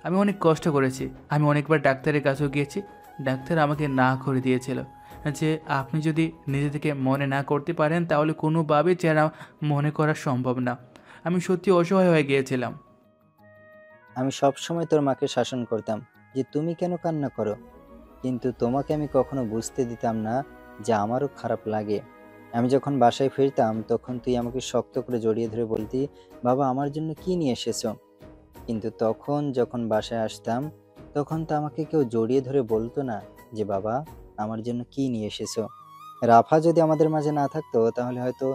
আমি অনেক কষ্ট করেছি। আমি অনেকবার ডাক্তারের কাছেও গিয়েছি। ডাক্তার আমাকে না করে দিয়েছিল যে আপনি যদি নিজে থেকে মনে না করতে পারেন তাহলে কোনোভাবেই চেহারা মনে করা সম্ভব না। আমি সত্যি অসহায় হয়ে গিয়েছিলাম। আমি সব সময় তোর মাকে শাসন করতাম যে তুমি কেন কান্না করো, কিন্তু তোমাকে আমি কখনো বুঝতে দিতাম না যে আমারও খারাপ লাগে। আমি যখন বাসায় ফিরতাম তখন তুই আমাকে শক্ত করে জড়িয়ে ধরে বলতি, বাবা আমার জন্য কি নিয়ে এসেছো? কিন্তু তখন যখন বাসায় আসতাম তখন তো আমাকে কেউ জড়িয়ে ধরে বলতো না যে বাবা আমার জন্য কি নিয়ে এসেছো। রাফা যদি আমাদের মাঝে না থাকতো তাহলে হয়তো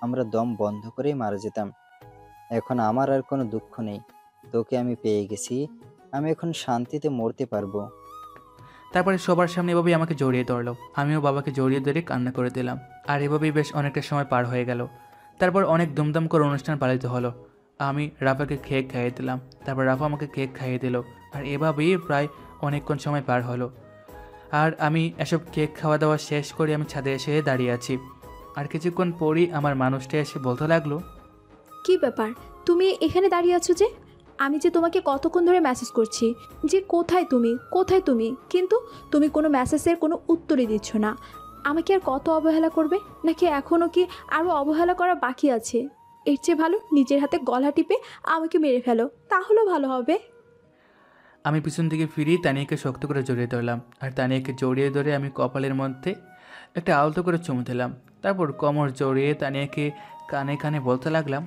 আমরা দম বন্ধ করেই মারা যেতাম। এখন আমার আর কোনো দুঃখ নেই, তোকে আমি পেয়ে গেছি, আমি এখন শান্তিতে মরতে পারবো। তারপরে সবার সামনে এভাবেই আমাকে জড়িয়ে ধরলো। আমিও বাবাকে জড়িয়ে ধরে কান্না করে দিলাম। আর এভাবেই বেশ অনেকটা সময় পার হয়ে গেল। তারপর অনেক দুমদাম করে অনুষ্ঠান পালিত হলো। আমি রাফাকে কেক খাইয়ে দিলাম, তারপর রাফা আমাকে কেক খাইয়ে দিল। আর এভাবেই প্রায় অনেকক্ষণ সময় পার হলো। আর আমি এসব কেক খাওয়া দাওয়া শেষ করে আমি ছাদে এসে দাঁড়িয়ে আছি। আর কিছুক্ষণ পরই আমার মানুষটা এসে বলতে লাগলো, কি ব্যাপার, তুমি এখানে দাঁড়িয়ে আছো যে? আমি যে তোমাকে কতক্ষণ ধরে মেসেজ করছি যে কোথায় তুমি কোথায় তুমি, কিন্তু তুমি কোনো মেসেজের কোনো উত্তরই দিচ্ছ না। আমাকে আর কত অবহেলা করবে, নাকি এখনও কি আরও অবহেলা করা বাকি আছে? এর চেয়ে ভালো নিজের হাতে গলা টিপে আমাকে মেরে ফেলো, তাহলেও ভালো হবে। আমি পিছন থেকে ফিরি তানিয়াকে শক্ত করে জড়িয়ে ধরলাম। আর তানিয়াকে জড়িয়ে ধরে আমি কপালের মধ্যে একটা আলতো করে চুমু দিলাম। তারপর কোমর জড়িয়ে তানিয়াকে কানে কানে বলতে লাগলাম,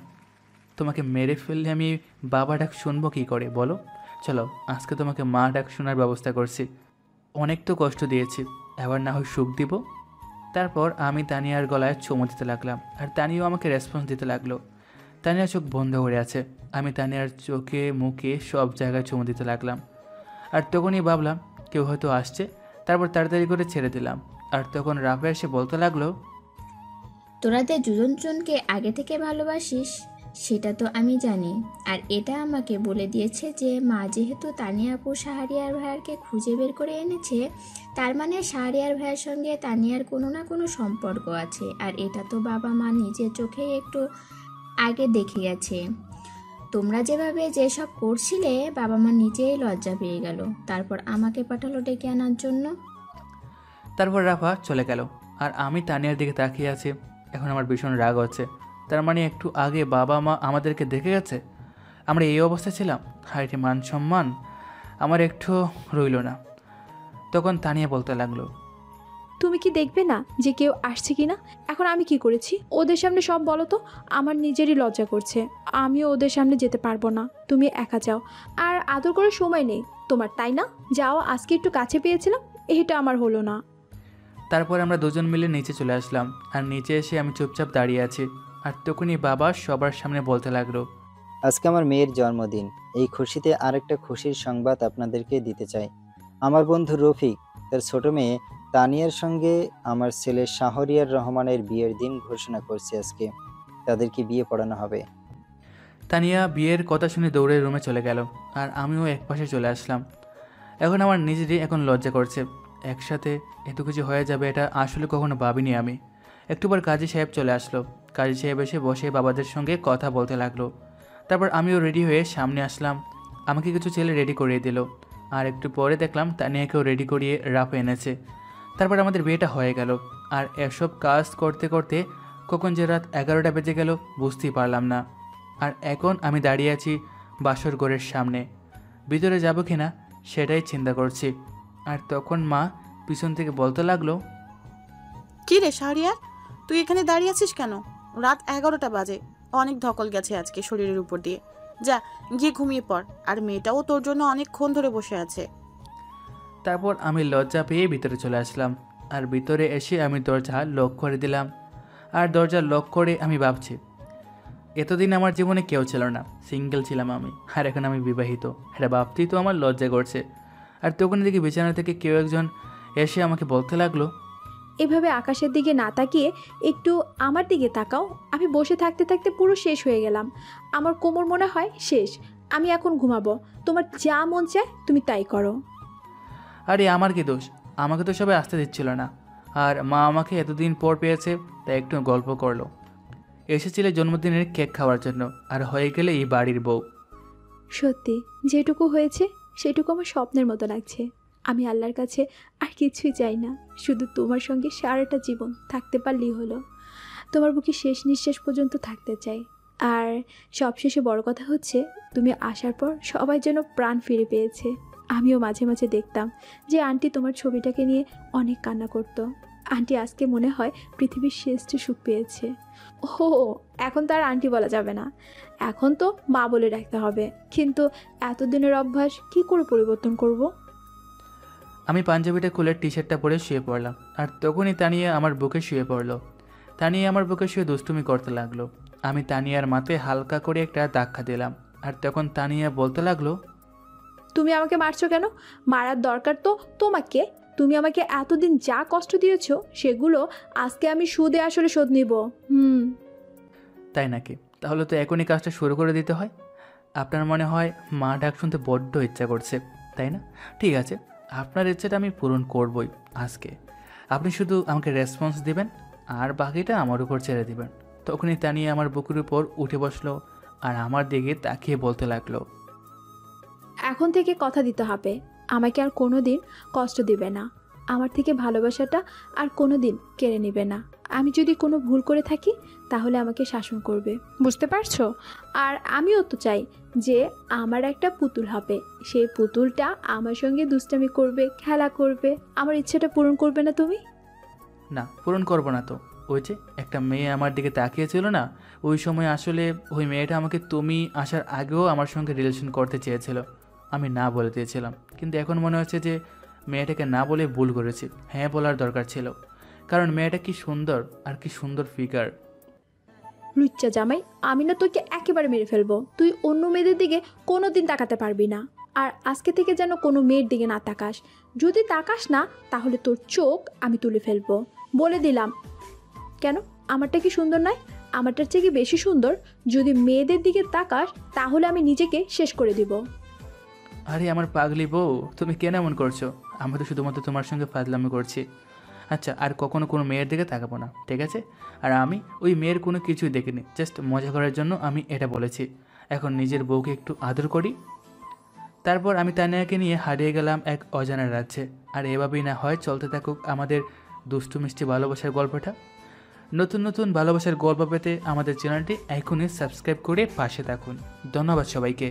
তোমাকে মেরে ফেললে আমি বাবা ডাক শুনবো কী করে বলো? চলো আজকে তোমাকে মা ডাক শোনার ব্যবস্থা করছি। অনেক তো কষ্ট দিয়েছি, এবার না হয় সুখ দিব। তারপর আমি তানিয়ার গলায় চুমু দিতে লাগলাম। আর তানিয়াও আমাকে রেসপন্স দিতে লাগলো। তানিয়া চোখ বন্ধ করে আছে। আমি তানিয়ার চোখে মুখে সব জায়গায় চুমু দিতে লাগলাম। আর তখনই ভাবলাম কেউ হয়তো আসছে। তারপর তাড়াতাড়ি করে ছেড়ে দিলাম। আর তখন রাফা এসে বলতে লাগলো, তোরা যে দুজনকে আগে থেকে ভালোবাসিস সেটা তো আমি জানি, আর এটা আমাকে বলে দিয়েছে যে মা যেহেতু তানিয়া আপু শাহরিয়ার ভাইয়ারকে খুঁজে বের করে এনেছে, তার মানে শাহরিয়ার ভাইয়ের সঙ্গে তানিয়ার কোনো না কোনো সম্পর্ক আছে। আর এটা তো বাবা মা নিজের চোখেই একটু আগে দেখে গেছে। তোমরা যেভাবে যেসব করছিলে বাবা মা নিজেই লজ্জা পেয়ে গেল, তারপর আমাকে পাঠালো ডেকে আনার জন্য। তারপর রাফা চলে গেল। আর আমি তানিয়ার দিকে তাকিয়ে আছি। এখন আমার ভীষণ রাগ হচ্ছে। তার মানে একটু আগে বাবা মা আমাদেরকে দেখে গেছে, আমরা এই অবস্থায় ছিলাম। হাইটে মান সম্মান আমার একটু রইল না। তখন তানিয়া বলতে লাগলো, তুমি কি দেখবে না যে কেউ আসছে কি না? এখন আমি কি করেছি ওদের সামনে সব বলো তো? আমার নিজেরই লজ্জা করছে, আমিও ওদের সামনে যেতে পারবো না। তুমি একা যাও, আর আদর করার সময় নেই তোমার, তাই না? যাও, আজকে একটু কাছে পেয়েছিলাম, এটা আমার হলো না। তারপর আমরা দুজন মিলে নিচে চলে আসলাম। আর নিচে এসে আমি চুপচাপ দাঁড়িয়ে আছি। আর তখনই বাবা সবার সামনে বলতে লাগলো, আজকে আমার মেয়ের জন্মদিন, এই খুশিতে আরেকটা খুশির সংবাদ আপনাদেরকে দিতে চাই। আমার বন্ধু রফিক তার ছোট মেয়ে তানিয়ার সঙ্গে আমার ছেলে শাহরিয়ার রহমানের বিয়ের দিন ঘোষণা করছে। আজকে তাদেরকে বিয়ে পড়ানো হবে। তানিয়া বিয়ের কথা শুনে দৌড়ে রুমে চলে গেল। আর আমিও এক পাশে চলে আসলাম। এখন আমার নিজেরই এখন লজ্জা করছে। একসাথে এত কিছু হয়ে যাবে এটা আসলে কখনো ভাবিনি আমি। একটু পর কাজী সাহেব চলে আসলো। কাজী সাহেব এসে বসে বাবাদের সঙ্গে কথা বলতে লাগলো। তারপর আমিও রেডি হয়ে সামনে আসলাম। আমাকে কিছু ছেলে রেডি করিয়ে দিল। আর একটু পরে দেখলাম তানিয়াকেও রেডি করিয়ে রাফা এনেছে। তারপর আমাদের বিয়েটা হয়ে গেল। আর এসব কাজ করতে করতে কখন যে রাত 11টা বেজে গেল বুঝতেই পারলাম না। আর এখন আমি দাঁড়িয়ে আছি বাসর ঘরের সামনে। ভিতরে যাব কি না সেটাই চিন্তা করছি। আর তখন মা পিছন থেকে বলতে লাগলো, কি রে শাহরিয়ার, তুই এখানে দাঁড়িয়ে আছিস কেন? রাত 11টা বাজে, অনেক ধকল গেছে আজকে শরীরের উপর দিয়ে। যা গিয়ে ঘুমিয়ে পড়, আর মেয়েটাও তোর জন্য অনেকক্ষণ ধরে বসে আছে। তারপর আমি লজ্জা পেয়ে ভিতরে চলে আসলাম। আর ভিতরে এসে আমি দরজা লক করে দিলাম। আর দরজা লক করে আমি ভাবছি, এতদিন আমার জীবনে কেউ ছিল না, সিঙ্গেল ছিলাম আমি। আর এখন আমি বিবাহিত, এটা ভাবতেই তো আমার লজ্জা করছে। আর তখন দেখি বিছানা থেকে কেউ একজন এসে আমাকে বলতে লাগলো, এভাবে আকাশের দিকে না তাকিয়ে একটু আমার দিকে তাকাও। আমি বসে থাকতে থাকতে পুরো শেষ হয়ে গেলাম, আমার কোমর মনে হয় শেষ। আমি এখন ঘুমাবো, তোমার যা মন চায় তুমি তাই করো। আরে আমার কি দোষ? আমাকে তো সবাই আসতে দিচ্ছিল না। আর মা আমাকে এতদিন পর পেয়েছে তাই একটু গল্প করলো। এসেছিলে জন্মদিনের কেক খাওয়ার জন্য, আর হয়ে গেলে এই বাড়ির বউ। সত্যি যেটুকু হয়েছে সেটুকু আমার স্বপ্নের মতো লাগছে। আমি আল্লাহর কাছে আর কিছুই চাই না, শুধু তোমার সঙ্গে সারাটা জীবন থাকতে পারলেই হলো। তোমার বুকে শেষ নিঃশ্বাস পর্যন্ত থাকতে চাই। আর সবশেষে বড় কথা হচ্ছে, তুমি আসার পর সবাই যেন প্রাণ ফিরে পেয়েছে। আমিও মাঝে মাঝে দেখতাম যে আন্টি তোমার ছবিটাকে নিয়ে অনেক কান্না করতো। আন্টি আজকে মনে হয় পৃথিবীর শ্রেষ্ঠ সুখ পেয়েছে। ও, এখন তো আর আন্টি বলা যাবে না, এখন তো মা বলে ডাকতে হবে। কিন্তু এতদিনের অভ্যাস কি করে পরিবর্তন করব? আমি পাঞ্জাবিটা খুলে টি শার্টটা পরে শুয়ে পড়লাম, আর তখনই তানিয়া আমার বুকে শুয়ে পড়লো। তানিয়া আমার বুকে শুয়ে দুষ্টুমি করতে লাগলো। আমি তানিয়ার মাথায় হালকা করে একটা ধাক্কা দিলাম, আর তখন তানিয়া বলতে লাগলো, তুমি আমাকে মারছো কেন? মারার দরকার তো তোমাকে। তুমি আমাকে এতদিন যা কষ্ট দিয়েছো সেগুলো আজকে আমি সুদে আসলে শোধ নিব। তাই নাকি? তাহলে তো এখনই কাজটা শুরু করে দিতে হয়। আপনার মনে হয় মা ডাক শুনতে বড্ড ইচ্ছা করছে, তাই না? ঠিক আছে, আপনার ইচ্ছাটা আমি পূরণ করবই আজকে। আপনি শুধু আমাকে রেসপন্স দিবেন, আর বাকিটা আমার উপর ছেড়ে দিবেন। তখনই তানিয়া আমার বুকের উপর উঠে বসলো, আর আমার দিকে তাকিয়ে বলতে লাগলো, এখন থেকে কথা দিতে হবে, আমাকে আর কোনো দিন কষ্ট দিবে না। আমার থেকে ভালোবাসাটা আর কোনো দিন কেড়ে নেবে না। আমি যদি কোনো ভুল করে থাকি তাহলে আমাকে শাসন করবে, বুঝতে পারছো? আর আমিও তো চাই যে আমার একটা পুতুল হবে, সেই পুতুলটা আমার সঙ্গে দুষ্টামি করবে, খেলা করবে। আমার ইচ্ছাটা পূরণ করবে না তুমি? না, পূরণ করবো না তো। ওই যে একটা মেয়ে আমার দিকে তাকিয়েছিল না, ওই সময় আসলে ওই মেয়েটা আমাকে তুমি আসার আগেও আমার সঙ্গে রিলেশন করতে চেয়েছিল। আমি না বলে দিয়েছিলাম, কিন্তু এখন মনে হচ্ছে যে মেয়েটাকে না বলে ভুল করেছি, হ্যাঁ বলার দরকার ছিল। কারণ মেয়েটা কি সুন্দর, আর কি সুন্দর ফিগার। লুচ্চা জামাই, আমি না তোকে একেবারে মেরে ফেলবো। তুই অন্য মেয়েদের দিকে কোনো দিন তাকাতে পারবি না। আর আজকে থেকে যেন কোনো মেয়ের দিকে না তাকাস। যদি তাকাস না তাহলে তোর চোখ আমি তুলে ফেলবো, বলে দিলাম। কেন, আমারটা কি সুন্দর নয়? আমারটার চেয়ে কি বেশি সুন্দর? যদি মেয়েদের দিকে তাকাস তাহলে আমি নিজেকে শেষ করে দিব। আরে আমার পাগলি বউ, তুমি কেন এমন করছো? আমি তো শুধুমাত্র তোমার সঙ্গে ফাজলামি করছি। আচ্ছা, আর কখনো কোনো মেয়ের দিকে তাকাবো না, ঠিক আছে? আর আমি ওই মেয়ের কোনো কিছুই দেখিনি, জাস্ট মজা করার জন্য আমি এটা বলেছি। এখন নিজের বউকে একটু আদর করি। তারপর আমি তানিয়াকে নিয়ে হারিয়ে গেলাম এক অজানা রাজ্যে। আর এভাবেই না হয় চলতে থাকুক আমাদের দুষ্টু মিষ্টি ভালোবাসার গল্পটা। নতুন নতুন ভালোবাসার গল্প পেতে আমাদের চ্যানেলটি এখনই সাবস্ক্রাইব করে পাশে থাকুন। ধন্যবাদ সবাইকে।